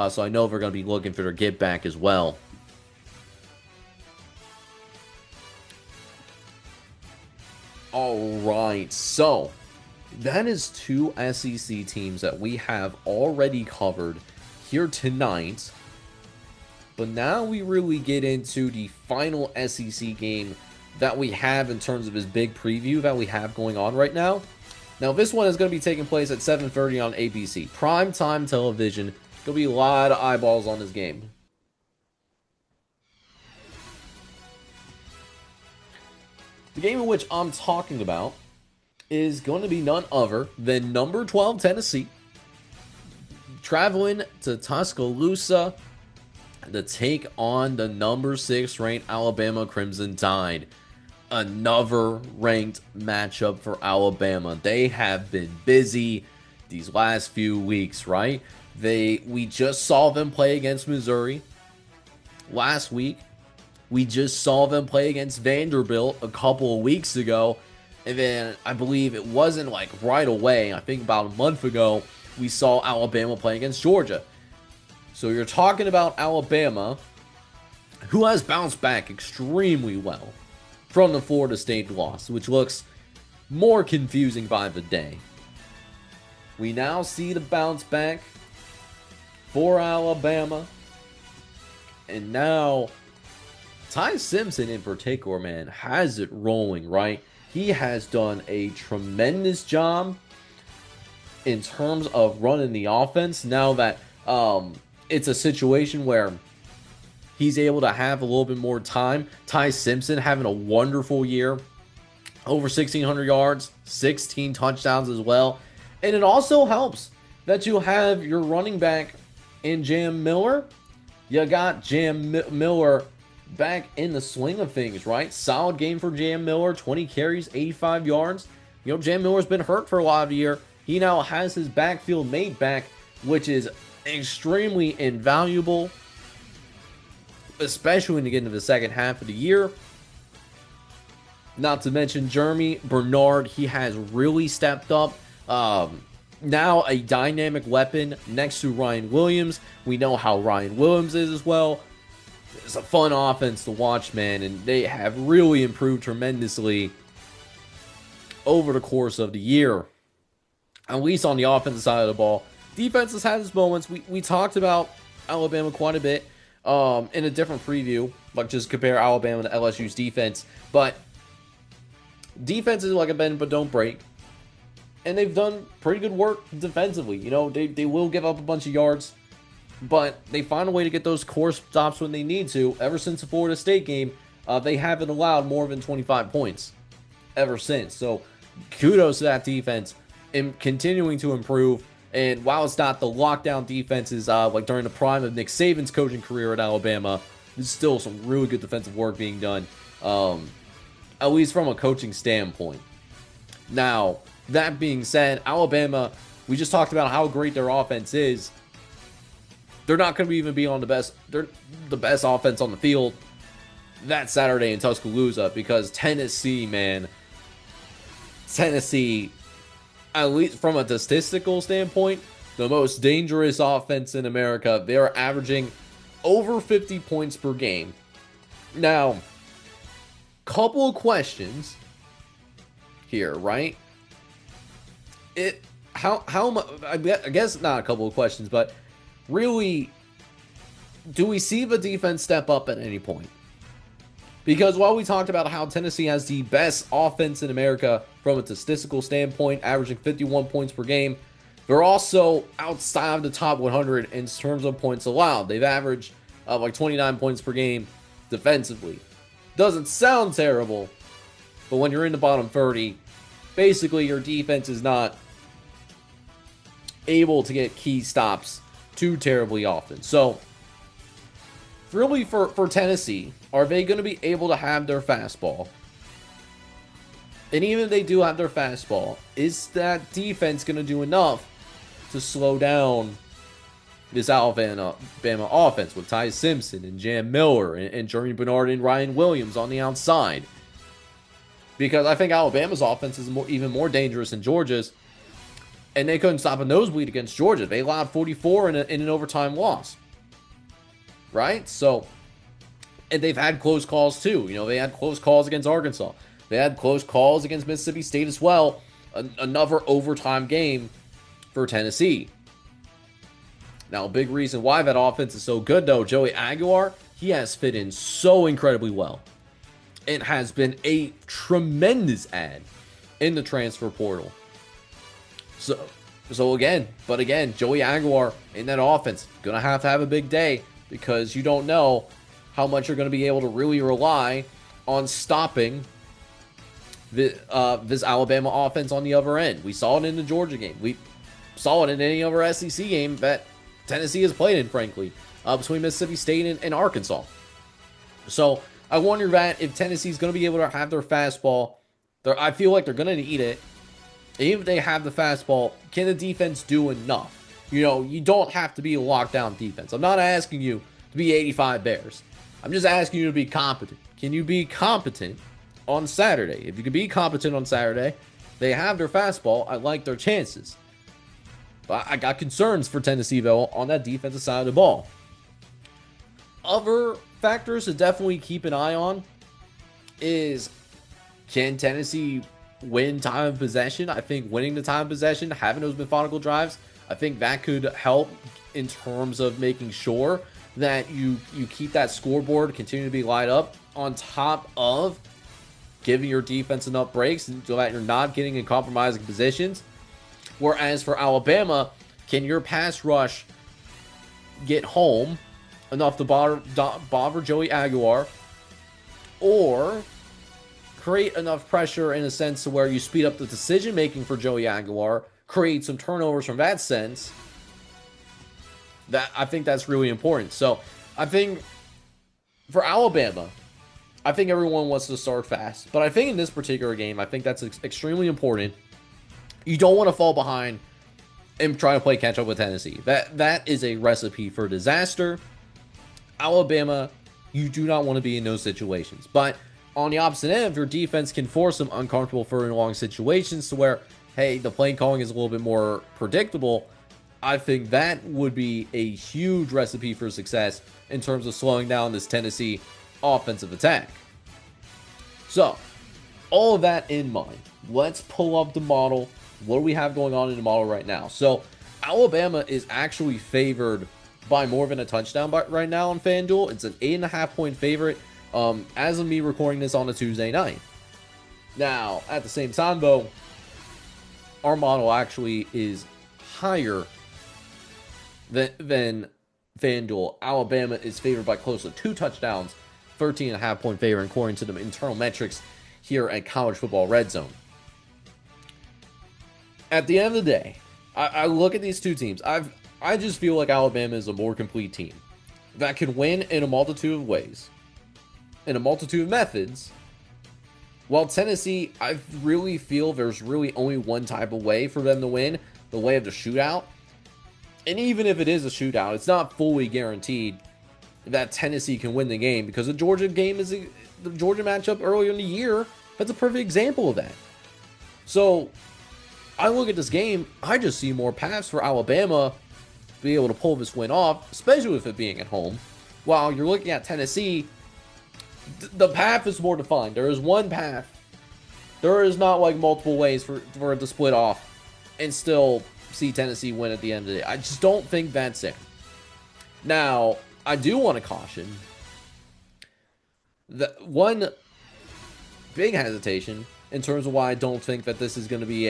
S1: So I know they're going to be looking for their get back as well. All right, so that is two SEC teams that we have already covered here tonight. But now we really get into the final SEC game that we have in terms of this big preview that we have going on right now. Now, this one is going to be taking place at 7:30 on ABC. Primetime television. There'll be a lot of eyeballs on this game. The game in which I'm talking about is going to be none other than number 12 Tennessee traveling to Tuscaloosa to take on the number 6 ranked Alabama Crimson Tide. Another ranked matchup for Alabama. They have been busy these last few weeks, right? We just saw them play against Missouri last week. We just saw them play against Vanderbilt a couple of weeks ago. And then I believe it wasn't like right away. I think about a month ago, we saw Alabama play against Georgia. So you're talking about Alabama, who has bounced back extremely well from the Florida State loss, which looks more confusing by the day. We now see the bounce back for Alabama. And now Ty Simpson in particular, man, has it rolling, right? He has done a tremendous job in terms of running the offense. Now that it's a situation where he's able to have a little bit more time. Ty Simpson having a wonderful year. Over 1,600 yards, 16 touchdowns as well. And it also helps that you have your running back in Jam Miller. You got Jam Miller back in the swing of things, right? Solid game for Jam Miller, 20 carries, 85 yards. You know, Jam Miller's been hurt for a lot of the year. He now has his backfield mate back, which is extremely invaluable, especially when you get into the second half of the year. Not to mention Jeremy Bernard, he has really stepped up. Now a dynamic weapon next to Ryan Williams. We know how Ryan Williams is as well. It's a fun offense to watch, man, and they have really improved tremendously over the course of the year. At least on the offensive side of the ball. Defense has had its moments. We talked about Alabama quite a bit in a different preview, like just compare Alabama to LSU's defense. But defense is like a bend but don't break. And they've done pretty good work defensively. You know, they will give up a bunch of yards, but they find a way to get those core stops when they need to. Ever since the Florida State game, they haven't allowed more than 25 points ever since. So kudos to that defense in continuing to improve. And while it's not the lockdown defenses like during the prime of Nick Saban's coaching career at Alabama, there's still some really good defensive work being done, at least from a coaching standpoint. Now, that being said, Alabama, we just talked about how great their offense is. They're not going to even be on the best offense on the field that Saturday in Tuscaloosa because Tennessee, man, at least from a statistical standpoint, the most dangerous offense in America. They're averaging over 50 points per game. Now, couple of questions here, right? How much? I guess not a couple of questions, but really, do we see the defense step up at any point? Because while we talked about how Tennessee has the best offense in America from a statistical standpoint, averaging 51 points per game, they're also outside of the top 100 in terms of points allowed. They've averaged like 29 points per game defensively. Doesn't sound terrible, but when you're in the bottom 30, basically your defense is not able to get key stops too terribly often. So, really for Tennessee, are they going to be able to have their fastball? And even if they do have their fastball, is that defense going to do enough to slow down this Alabama offense with Ty Simpson and Jam Miller and Jeremy Bernard and Ryan Williams on the outside? because I think Alabama's offense is even more dangerous than Georgia's, and they couldn't stop a nosebleed against Georgia. They allowed 44 in an overtime loss, right? So, and they've had close calls too. You know, they had close calls against Arkansas. They had close calls against Mississippi State as well. Another overtime game for Tennessee. Now, a big reason why that offense is so good, though, Joey Aguilar, he has fit in so incredibly well. It has been a tremendous add in the transfer portal. So again, Joey Aguilar in that offense, gonna have a big day, because you don't know how much you're gonna be able to really rely on stopping this Alabama offense on the other end. We saw it in the Georgia game. We saw it in any other SEC game that Tennessee has played in, frankly, between Mississippi State and Arkansas. So I wonder that if Tennessee's going to be able to have their fastball, I feel like they're going to need it. Even if they have the fastball, can the defense do enough? You know, you don't have to be a lockdown defense. I'm not asking you to be 85 Bears. I'm just asking you to be competent. Can you be competent on Saturday? If you can be competent on Saturday, they have their fastball. I like their chances. But I got concerns for Tennessee, though, on that defensive side of the ball. Other factors to definitely keep an eye on is, can Tennessee win time of possession? I think winning the time of possession, having those methodical drives, I think that could help in terms of making sure that you keep that scoreboard continue to be light up, on top of giving your defense enough breaks so that you're not getting in compromising positions. Whereas for Alabama, can your pass rush get home enough to bother Joey Aguilar, or create enough pressure in a sense to where you speed up the decision making for Joey Aguilar, create some turnovers from that sense? That, I think that's really important. So I think for Alabama, I think everyone wants to start fast, but I think in this particular game, I think that's extremely important. You don't want to fall behind and try to play catch up with Tennessee. That is a recipe for disaster. Alabama, you do not want to be in those situations. But on the opposite end, if your defense can force some uncomfortable third and long situations to where, hey, the play calling is a little bit more predictable, I think that would be a huge recipe for success in terms of slowing down this Tennessee offensive attack. So, all of that in mind, let's pull up the model. What do we have going on in the model right now? So, Alabama is actually favored by more than a touchdown right now on FanDuel. It's an 8.5 point favorite as of me recording this on a Tuesday night. Now, at the same time, though, our model actually is higher than FanDuel. Alabama is favored by close to 2 touchdowns, 13.5 point favorite according to the internal metrics here at College Football Redzone. At the end of the day, I look at these two teams. I just feel like Alabama is a more complete team that can win in a multitude of ways, in a multitude of methods. While Tennessee, I really feel there's really only one type of way for them to win, the way of the shootout. And even if it is a shootout, it's not fully guaranteed that Tennessee can win the game, because the Georgia game is the Georgia matchup earlier in the year. That's a perfect example of that. So I look at this game, I just see more paths for Alabama to be able to pull this win off, especially with it being at home. While you're looking at Tennessee, the path is more defined. There is one path. There is not like multiple ways for it to split off and still see Tennessee win at the end of the day. I just don't think that's it. Now, I do want to caution that one big hesitation in terms of why I don't think that this is going to be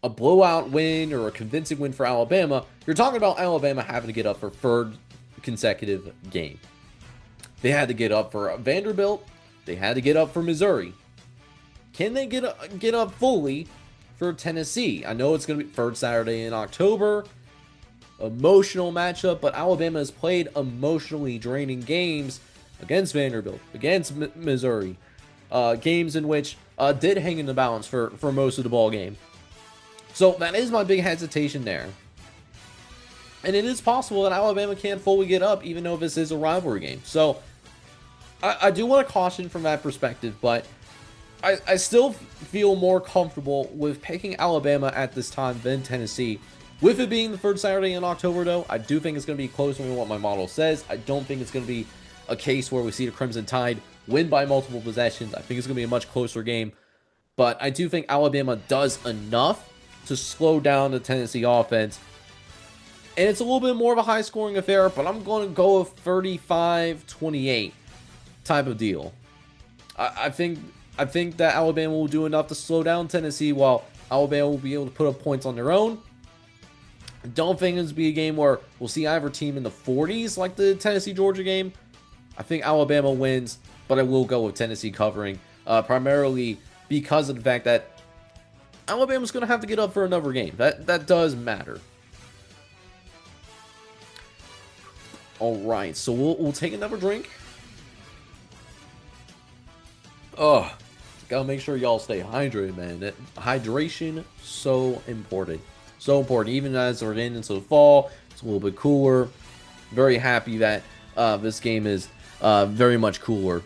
S1: a blowout win or a convincing win for Alabama. You're talking about Alabama having to get up for third consecutive game. They had to get up for Vanderbilt. They had to get up for Missouri. Can they get up fully for Tennessee? I know it's going to be third Saturday in October. Emotional matchup, but Alabama has played emotionally draining games against Vanderbilt, against Missouri. Games in which did hang in the balance for most of the ball game. So that is my big hesitation there. And it is possible that Alabama can't fully get up, even though this is a rivalry game. So I do want to caution from that perspective, but I still feel more comfortable with picking Alabama at this time than Tennessee. With it being the third Saturday in October, though, I do think it's going to be closer than what my model says. I don't think it's going to be a case where we see the Crimson Tide win by multiple possessions. I think it's going to be a much closer game. But I do think Alabama does enough to slow down the Tennessee offense. And it's a little bit more of a high-scoring affair, but I'm going to go with 35-28 type of deal. I think that Alabama will do enough to slow down Tennessee, while Alabama will be able to put up points on their own. I don't think it's going to be a game where we'll see either team in the 40s like the Tennessee-Georgia game. I think Alabama wins, but I will go with Tennessee covering, primarily because of the fact that Alabama's going to have to get up for another game. That does matter. All right, so we'll take another drink. Oh, gotta make sure y'all stay hydrated, man. Hydration, so important. So important. Even as we're getting into the fall, it's a little bit cooler. Very happy that this game is very much cooler.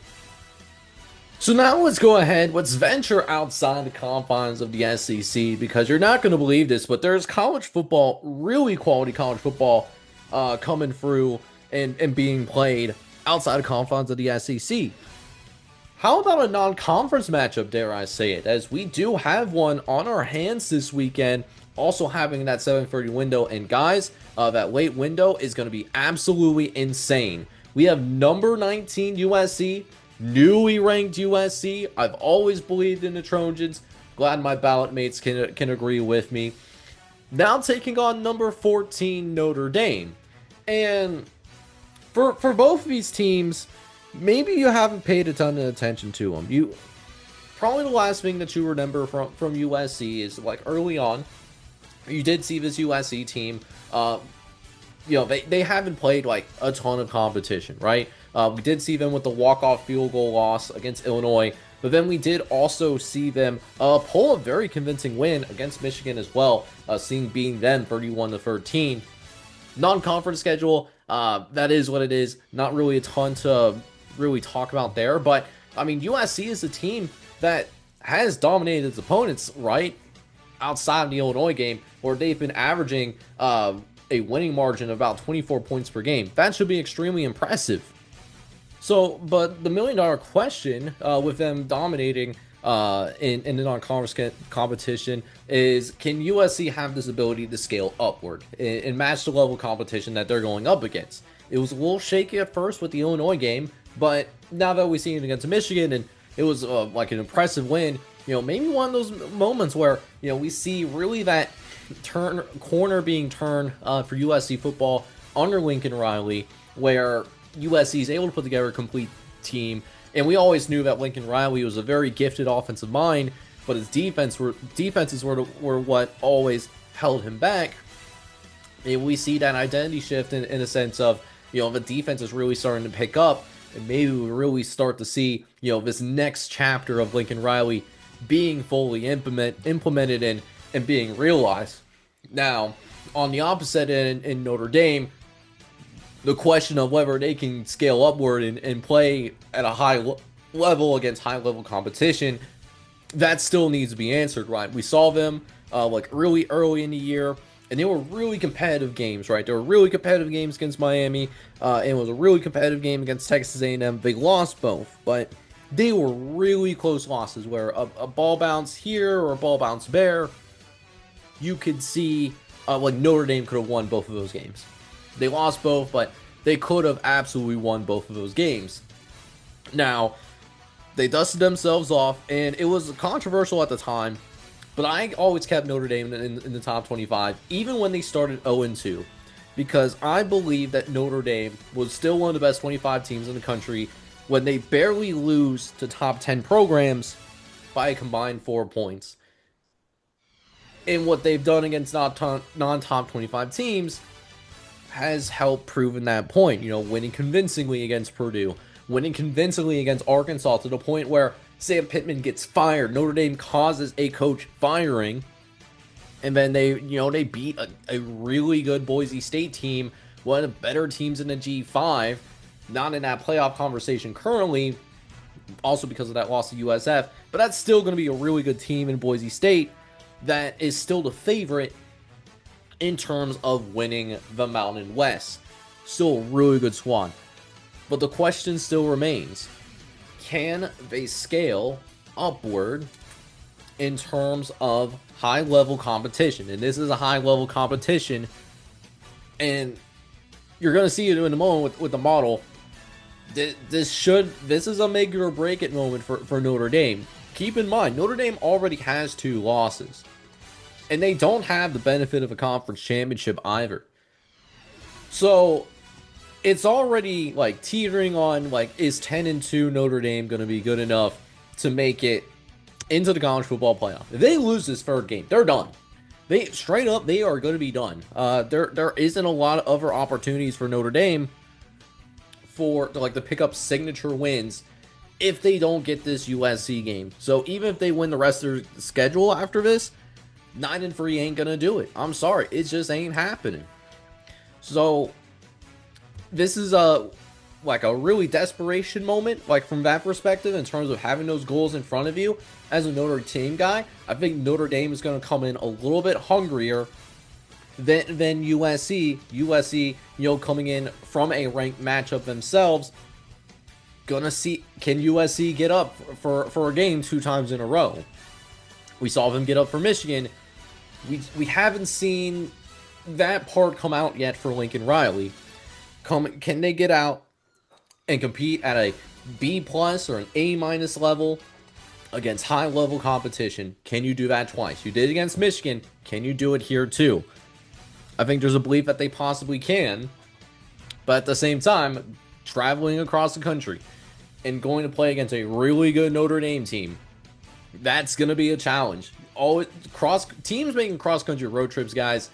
S1: So now let's go ahead. Let's venture outside the confines of the SEC, because you're not going to believe this, but there's college football, really quality college football, coming through and being played outside the confines of the SEC. How about a non-conference matchup, dare I say it, as we do have one on our hands this weekend, also having that 7:30 window. And guys, that late window is going to be absolutely insane. We have number 19 USC, newly ranked USC. I've always believed in the Trojans. Glad my ballot mates can agree with me. Now taking on number 14 Notre Dame. And for both of these teams, maybe you haven't paid a ton of attention to them. Probably the last thing that you remember from USC is, like, early on, you did see this USC team. They haven't played like a ton of competition, right? We did see them with the walk-off field goal loss against Illinois, but then we did also see them pull a very convincing win against Michigan as well, being them 31-13. Non-conference schedule, that is what it is. Not really a ton to really talk about there, but I mean, USC is a team that has dominated its opponents, right? Outside of the Illinois game, where they've been averaging a winning margin of about 24 points per game. That should be extremely impressive. So, but the million-dollar question with them dominating in the non-conference competition is, can USC have this ability to scale upward and match the level of competition that they're going up against? It was a little shaky at first with the Illinois game, but now that we've seen it against Michigan, and it was like an impressive win, maybe one of those moments where, we see really that corner being turned for USC football under Lincoln Riley, where USC is able to put together a complete team. And we always knew that Lincoln Riley was a very gifted offensive mind, but his defenses were what always held him back. And we see that identity shift in a sense of, the defense is really starting to pick up, and maybe we really start to see, this next chapter of Lincoln Riley being fully implemented and being realized. Now, on the opposite end, in Notre Dame, the question of whether they can scale upward and play at a high level against high-level competition, that still needs to be answered, right? We saw them really early in the year, and they were really competitive games, right? They were really competitive games against Miami, and it was a really competitive game against Texas A&M. They lost both, but they were really close losses where a ball bounce here or a ball bounce there, you could see Notre Dame could have won both of those games. They lost both, but they could have absolutely won both of those games. Now, they dusted themselves off, and it was controversial at the time, but I always kept Notre Dame in the top 25, even when they started 0-2, because I believe that Notre Dame was still one of the best 25 teams in the country when they barely lose to top 10 programs by a combined 4 points. And what they've done against non-top 25 teams has helped proven that point. Winning convincingly against Purdue, winning convincingly against Arkansas, to the point where Sam Pittman gets fired. Notre Dame causes a coach firing, and then they beat a really good Boise State team, one of the better teams in the G5, not in that playoff conversation currently, also because of that loss to USF. But that's still going to be a really good team in Boise State that is still the favorite in terms of winning the Mountain West. Still a really good squad. But the question still remains, can they scale upward in terms of high-level competition? And this is a high-level competition, and you're going to see it in a moment with the model. This is a make it or break it moment for Notre Dame. Keep in mind, Notre Dame already has 2 losses, and they don't have the benefit of a conference championship either. So it's already like teetering on, like, is 10-2 Notre Dame going to be good enough to make it into the college football playoff? If they lose this 3rd game, they're done. They straight up, they are going to be done. There isn't a lot of other opportunities for Notre Dame to pick up signature wins if they don't get this USC game. So even if they win the rest of their schedule after this, 9-3 ain't gonna do it. I'm sorry, it just ain't happening. So this is a really desperation moment, like, from that perspective, in terms of having those goals in front of you. As a Notre Dame guy, I think Notre Dame is going to come in a little bit hungrier than USC. USC, coming in from a ranked matchup themselves, gonna see, can USC get up for a game 2 times in a row? We saw them get up for Michigan. We haven't seen that part come out yet for Lincoln Riley. Can they get out and compete at a B+ or an A- level against high-level competition? Can you do that twice? You did against Michigan. Can you do it here too? I think there's a belief that they possibly can, but at the same time, traveling across the country and going to play against a really good Notre Dame team, that's going to be a challenge. Teams making cross-country road trips, guys,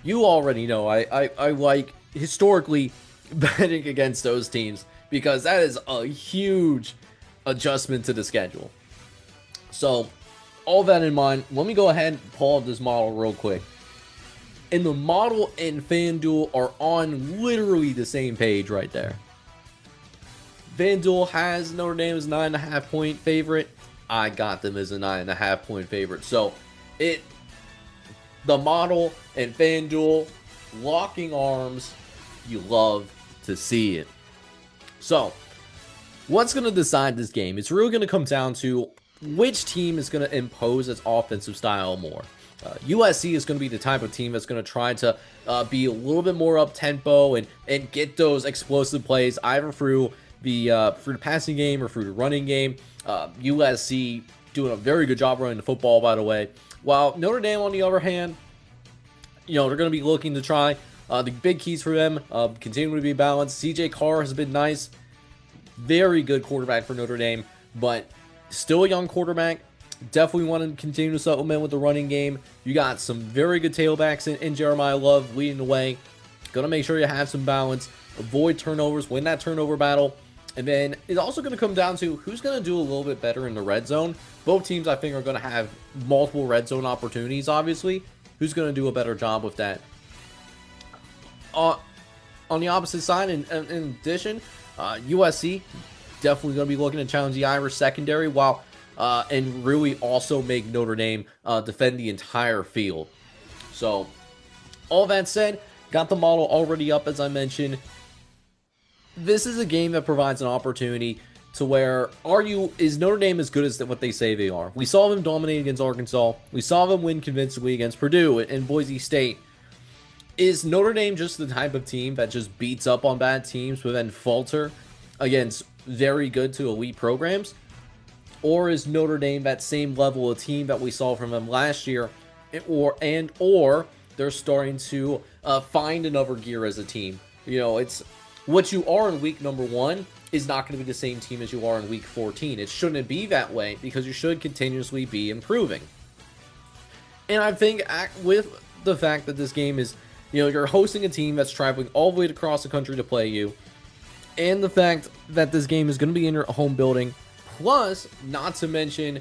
S1: you already know I like historically betting against those teams, because that is a huge adjustment to the schedule. So, all that in mind, let me go ahead and pull up this model real quick. And the model and FanDuel are on literally the same page right there. FanDuel has Notre Dame as 9.5 point favorite. I got them as a 9.5 point favorite. So, the model and FanDuel locking arms. You love to see it. So, what's going to decide this game? It's really going to come down to which team is going to impose its offensive style more. USC is going to be the type of team that's going to try to be a little bit more up-tempo and get those explosive plays either through the passing game or through the running game. USC doing a very good job running the football, by the way. While Notre Dame, on the other hand, they're going to be looking to try. The big keys for them continue to be balanced. CJ Carr has been nice. Very good quarterback for Notre Dame, but still a young quarterback. Definitely want to continue to supplement with the running game. You got some very good tailbacks in Jeremiah Love leading the way. Going to make sure you have some balance. Avoid turnovers. Win that turnover battle. And then it's also going to come down to who's going to do a little bit better in the red zone. Both teams, I think, are going to have multiple red zone opportunities, obviously. Who's going to do a better job with that? On the opposite side, in addition, USC definitely going to be looking to challenge the Irish secondary, while and really also make Notre Dame defend the entire field. So, all that said, got the model already up, as I mentioned. This is a game that provides an opportunity to where, is Notre Dame as good as what they say they are? We saw them dominate against Arkansas. We saw them win convincingly against Purdue and Boise State. Is Notre Dame just the type of team that just beats up on bad teams but then falter against very good to elite programs? Or is Notre Dame that same level of team that we saw from them last year, or they're starting to find another gear as a team? It's what you are in week number 1 is not going to be the same team as you are in week 14. It shouldn't be that way, because you should continuously be improving. And I think with the fact that this game is, you're hosting a team that's traveling all the way across the country to play you, and the fact that this game is going to be in your home building, plus, not to mention,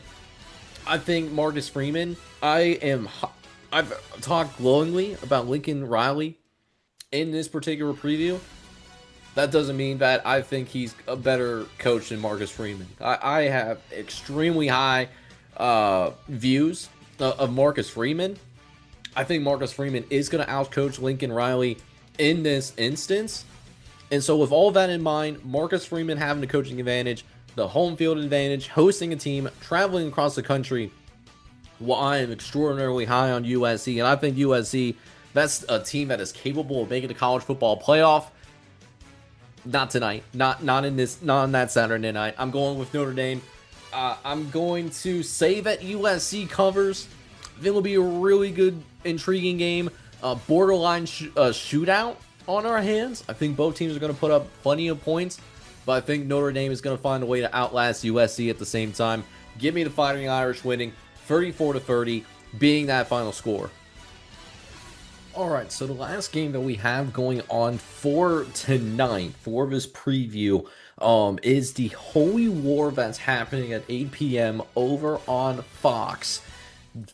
S1: I think Marcus Freeman, I've talked glowingly about Lincoln Riley in this particular preview. That doesn't mean that I think he's a better coach than Marcus Freeman. I have extremely high views of Marcus Freeman. I think Marcus Freeman is going to outcoach Lincoln Riley in this instance. And so with all that in mind, Marcus Freeman having the coaching advantage, the home field advantage, hosting a team, traveling across the country, well, I am extraordinarily high on USC. And I think USC, that's a team that is capable of making the college football playoff. Not tonight. Not on that Saturday night. I'm going with Notre Dame. I'm going to say that USC covers. I think it'll be a really good, intriguing game. Borderline shootout on our hands. I think both teams are going to put up plenty of points, but I think Notre Dame is going to find a way to outlast USC at the same time. Give me the Fighting Irish winning 34-30, being that final score. Alright, so the last game that we have going on for tonight, for this preview, is the Holy War that's happening at 8 p.m. over on Fox.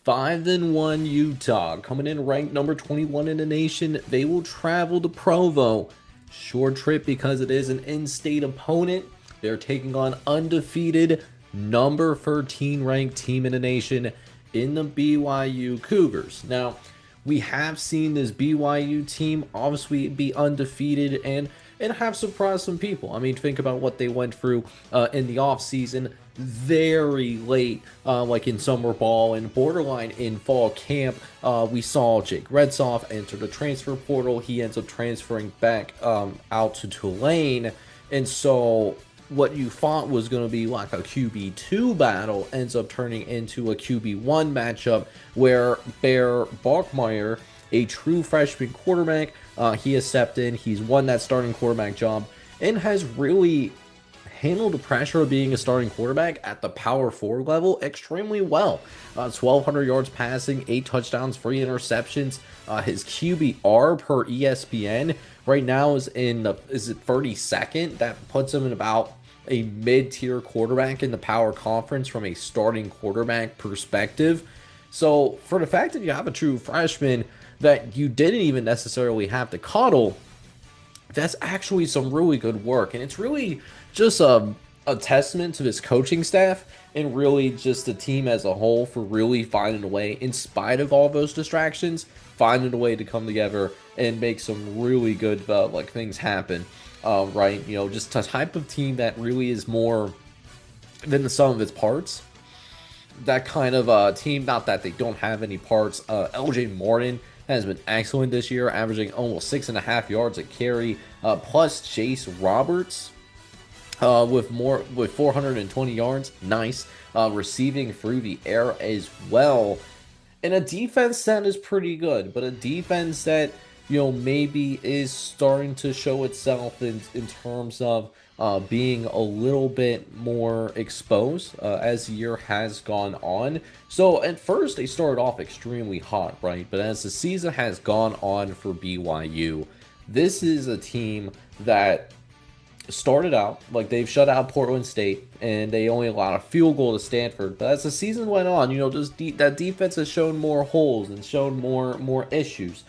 S1: 5-1 Utah, coming in ranked number 21 in the nation. They will travel to Provo. Short trip because it is an in-state opponent. They're taking on undefeated, number 13 ranked team in the nation in the BYU Cougars. Now, we have seen this BYU team obviously be undefeated and have surprised some people. I mean, think about what they went through in the offseason, very late, like in summer ball and borderline in fall camp. We saw Jake Redsoff enter the transfer portal. He ends up transferring back out to Tulane. And so what you thought was going to be like a QB2 battle ends up turning into a QB1 matchup where Bear Bachmeier, a true freshman quarterback, he has stepped in, he's won that starting quarterback job, and has really handled the pressure of being a starting quarterback at the power forward level extremely well. 1,200 yards passing, 8 touchdowns, 3 interceptions. His QBR per ESPN right now is in the 32nd. That puts him in about a mid-tier quarterback in the power conference from a starting quarterback perspective. So for the fact that you have a true freshman that you didn't even necessarily have to coddle, that's actually some really good work. And it's really just a testament to this coaching staff and really just the team as a whole for really finding a way, in spite of all those distractions, finding a way to come together and make some really good things happen. Right, you know, just a type of team that really is more than the sum of its parts. That kind of team, not that they don't have any parts. LJ Martin has been excellent this year, averaging almost 6.5 yards a carry. Plus Chase Roberts with 420 yards, nice. Receiving through the air as well, and a defense that is pretty good, but a defense that, you know, maybe is starting to show itself in terms of being a little bit more exposed as the year has gone on. So at first they started off extremely hot, right? But as the season has gone on for BYU, this is a team that started out like they've shut out Portland State and they only allowed a field goal to Stanford. But as the season went on, you know, just that defense has shown more holes and shown more issues.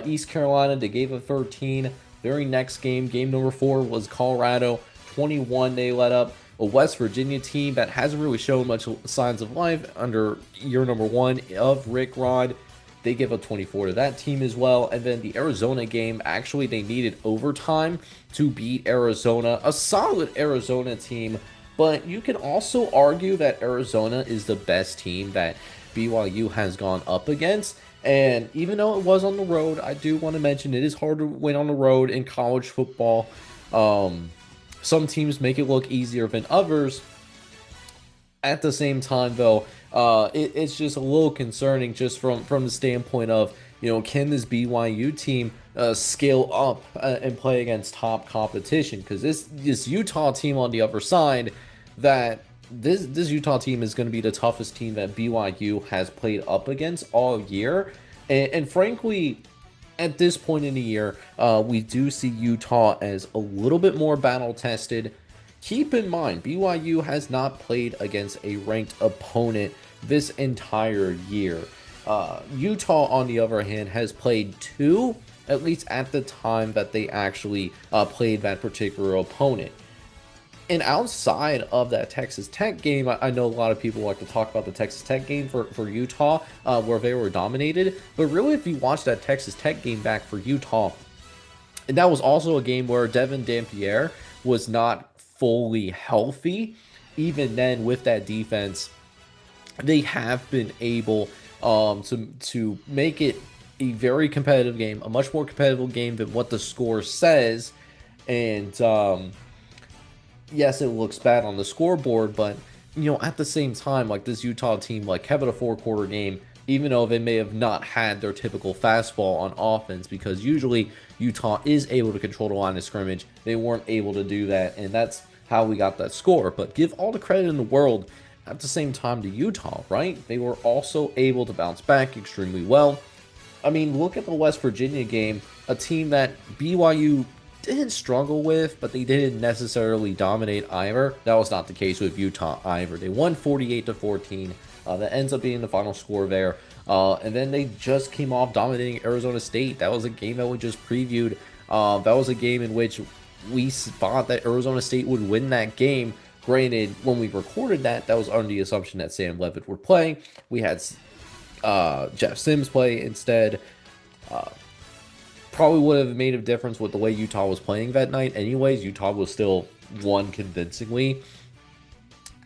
S1: East Carolina, they gave up 13. Very next game, game number 4, was Colorado. 21 they let up. A West Virginia team that hasn't really shown much signs of life under year number 1 of Rick Rod. They give up 24 to that team as well. And then the Arizona game, actually they needed overtime to beat Arizona. A solid Arizona team, but you can also argue that Arizona is the best team that BYU has gone up against. And even though it was on the road, I do want to mention it is hard to win on the road in college football. Some teams make it look easier than others. At the same time, though, it's just a little concerning just from the standpoint of, you know, can this BYU team scale up and play against top competition? Because this Utah team on the other side, that this Utah team is going to be the toughest team that BYU has played up against all year. And frankly, at this point in the year, we do see Utah as a little bit more battle-tested. Keep in mind, BYU has not played against a ranked opponent this entire year. Utah, on the other hand, has played 2 at least at the time that they actually played that particular opponent. And outside of that Texas Tech game, I know a lot of people like to talk about the Texas Tech game for Utah, where they were dominated. But really, if you watch that Texas Tech game back for Utah, and that was also a game where Devin Dampier was not fully healthy. Even then, with that defense, they have been able to make it a very competitive game, a much more competitive game than what the score says. And yes, it looks bad on the scoreboard, but at the same time, like this Utah team, like having a four-quarter game, even though they may have not had their typical fastball on offense, because usually Utah is able to control the line of scrimmage, they weren't able to do that, and that's how we got that score. But give all the credit in the world at the same time to Utah, right? They were also able to bounce back extremely well. I mean, look at the West Virginia game, a team that BYU didn't struggle with, but they didn't necessarily dominate either. That was not the case with Utah either. They won 48-14. That ends up being the final score there. And then they just came off dominating Arizona State. That was a game that we just previewed. That was a game in which we thought that Arizona State would win that game. Granted, when we recorded that, that was under the assumption that Sam Levitt would play. We had Jeff Sims play instead. Probably would have made a difference with the way Utah was playing that night. Anyways, Utah was still won convincingly.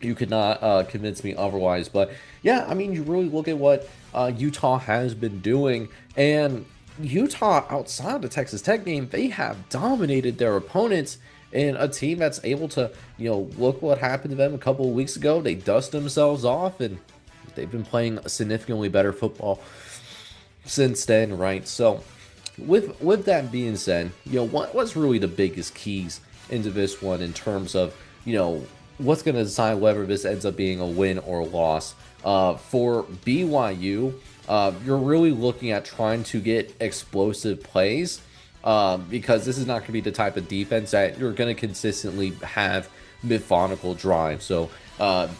S1: You could not convince me otherwise. But yeah, I mean, you really look at what Utah has been doing. And Utah, outside the Texas Tech game, they have dominated their opponents. And a team that's able to, look what happened to them a couple of weeks ago. They dust themselves off, and they've been playing significantly better football since then, right? So with that being said, what's really the biggest keys into this one in terms of, what's going to decide whether this ends up being a win or a loss? For BYU, you're really looking at trying to get explosive plays, because this is not going to be the type of defense that you're going to consistently have methodical drives. So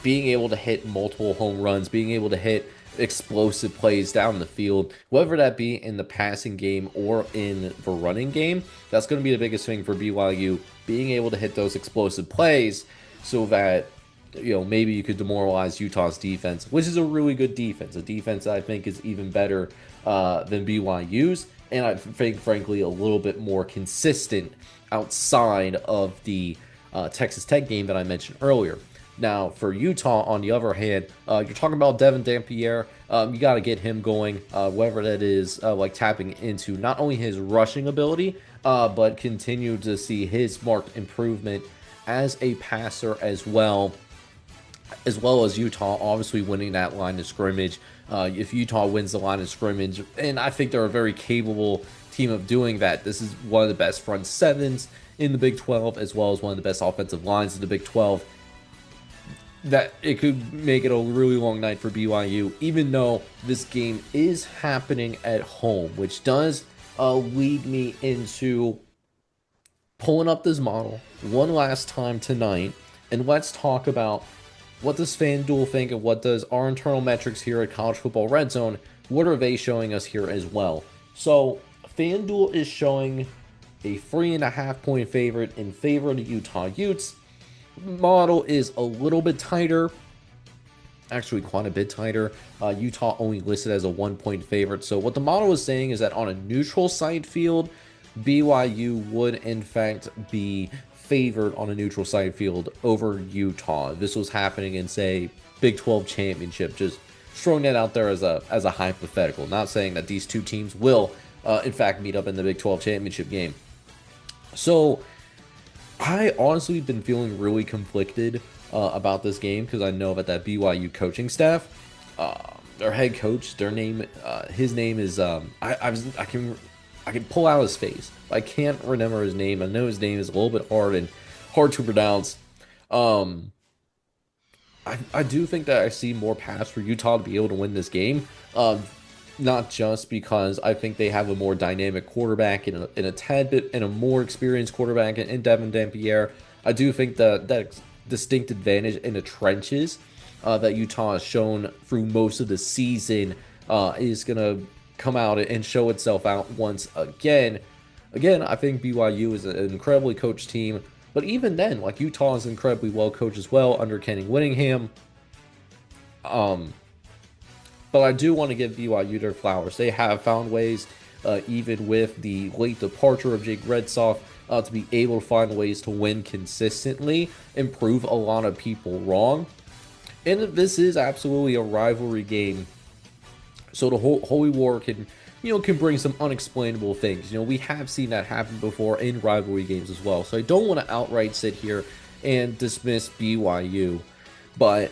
S1: being able to hit multiple home runs, being able to hit explosive plays down the field, whether that be in the passing game or in the running game, that's going to be the biggest thing for BYU, being able to hit those explosive plays so that maybe you could demoralize Utah's defense, which is a really good defense, a defense that I think is even better than BYU's, and I think frankly a little bit more consistent outside of the Texas Tech game that I mentioned earlier. Now, for Utah, on the other hand, you're talking about Devin Dampier. You got to get him going, whether that is like tapping into not only his rushing ability, but continue to see his marked improvement as a passer as well as Utah obviously winning that line of scrimmage. If Utah wins the line of scrimmage, and I think they're a very capable team of doing that. This is one of the best front sevens in the Big 12, as well as one of the best offensive lines in the Big 12. That it could make it a really long night for BYU, even though this game is happening at home, which does lead me into pulling up this model one last time tonight, and let's talk about what does FanDuel think and what does our internal metrics here at College Football Red Zone, what are they showing us here as well? So FanDuel is showing a 3.5-point favorite in favor of the Utah Utes. Model is a little bit tighter, actually quite a bit tighter. Utah only listed as a 1-point favorite. So what the model is saying is that on a neutral site field, BYU would in fact be favored on a neutral site field over Utah. This was happening in, say, Big 12 championship. Just throwing that out there as a hypothetical. Not saying that these two teams will in fact meet up in the Big 12 championship game. So I honestly been feeling really conflicted about this game, because I know that BYU coaching staff, their head coach, his name is I can pull out his face. I can't remember his name. I know his name is a little bit hard to pronounce. I do think that I see more paths for Utah to be able to win this game. Not just because I think they have a more dynamic quarterback and a tad bit and a more experienced quarterback in Devin Dampier. I do think that distinct advantage in the trenches that Utah has shown through most of the season is going to come out and show itself out once again. Again, I think BYU is an incredibly coached team, but even then, like, Utah is incredibly well coached as well under Kenny Whittingham. But I do want to give BYU their flowers. They have found ways, even with the late departure of Jake Redsoff, to be able to find ways to win consistently and prove a lot of people wrong. And this is absolutely a rivalry game, so the Holy War can, can bring some unexplainable things. We have seen that happen before in rivalry games as well. So I don't want to outright sit here and dismiss BYU, but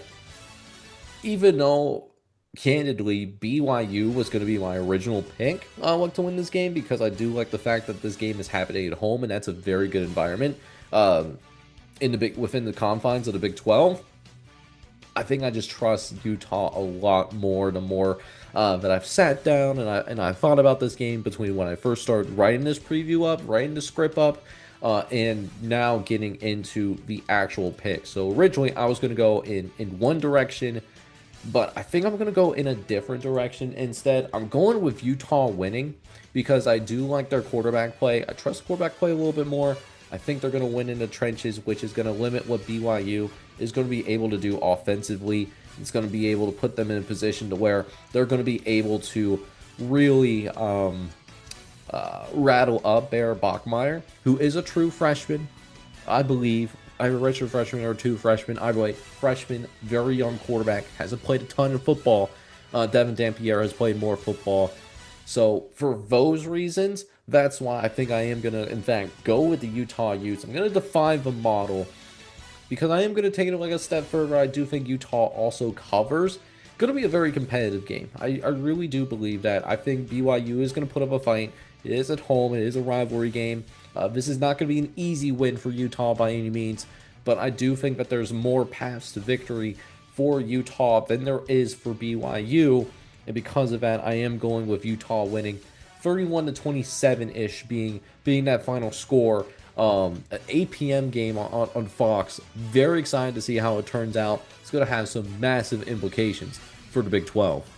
S1: even though, candidly, BYU was going to be my original pick to win this game, because I do like the fact that this game is happening at home, and that's a very good environment within the confines of the Big 12. I think I just trust Utah a lot more the more that I've sat down and I thought about this game between when I first started writing this preview up, writing the script up, and now getting into the actual pick. So originally I was going to go in one direction, but I think I'm going to go in a different direction instead. I'm going with Utah winning because I do like their quarterback play. I trust quarterback play a little bit more. I think they're going to win in the trenches, which is going to limit what BYU is going to be able to do offensively. It's going to be able to put them in a position to where they're going to be able to really rattle up Bear Bachmeier, who is a true freshman, I believe. Either a redshirt freshman or two freshmen. Either way, freshman, very young quarterback, hasn't played a ton of football. Devin Dampier has played more football. So for those reasons, that's why I think I am going to, in fact, go with the Utah Utes. I'm going to define the model because I am going to take it like a step further. I do think Utah also covers. Going to be a very competitive game. I really do believe that. I think BYU is going to put up a fight. It is at home. It is a rivalry game. This is not going to be an easy win for Utah by any means, but I do think that there's more paths to victory for Utah than there is for BYU, and because of that, I am going with Utah winning 31-27-ish being that final score. An 8 p.m. game on Fox. Very excited to see how it turns out. It's going to have some massive implications for the Big 12.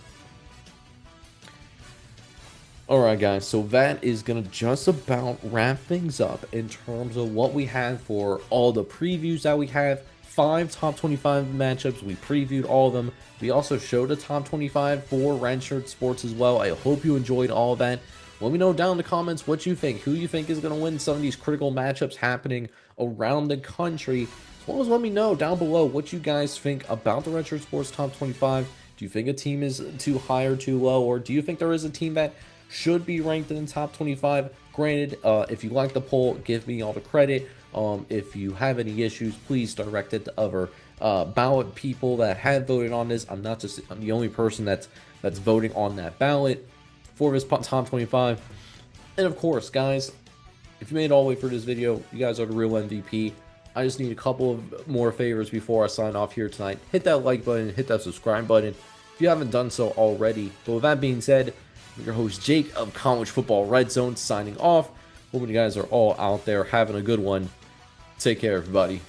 S1: Alright guys, so that is going to just about wrap things up in terms of what we have for all the previews that we have. 5 top 25 matchups, we previewed all of them. We also showed a top 25 for Redshirt Sports as well. I hope you enjoyed all of that. Let me know down in the comments what you think, who you think is going to win some of these critical matchups happening around the country. As well as let me know down below what you guys think about the Redshirt Sports top 25. Do you think a team is too high or too low, or do you think there is a team that should be ranked in the top 25? Granted, if you like the poll, give me all the credit. If you have any issues, please direct it to other ballot people that have voted on this. I'm the only person that's voting on that ballot for this top 25. And of course, guys, if you made it all the way through this video, you guys are the real MVP. I just need a couple of more favors before I sign off here tonight. Hit that like button, hit that subscribe button if you haven't done so already. But with that being said, I'm your host Jake of College Football Red Zone signing off. Hoping you guys are all out there having a good one. Take care, everybody.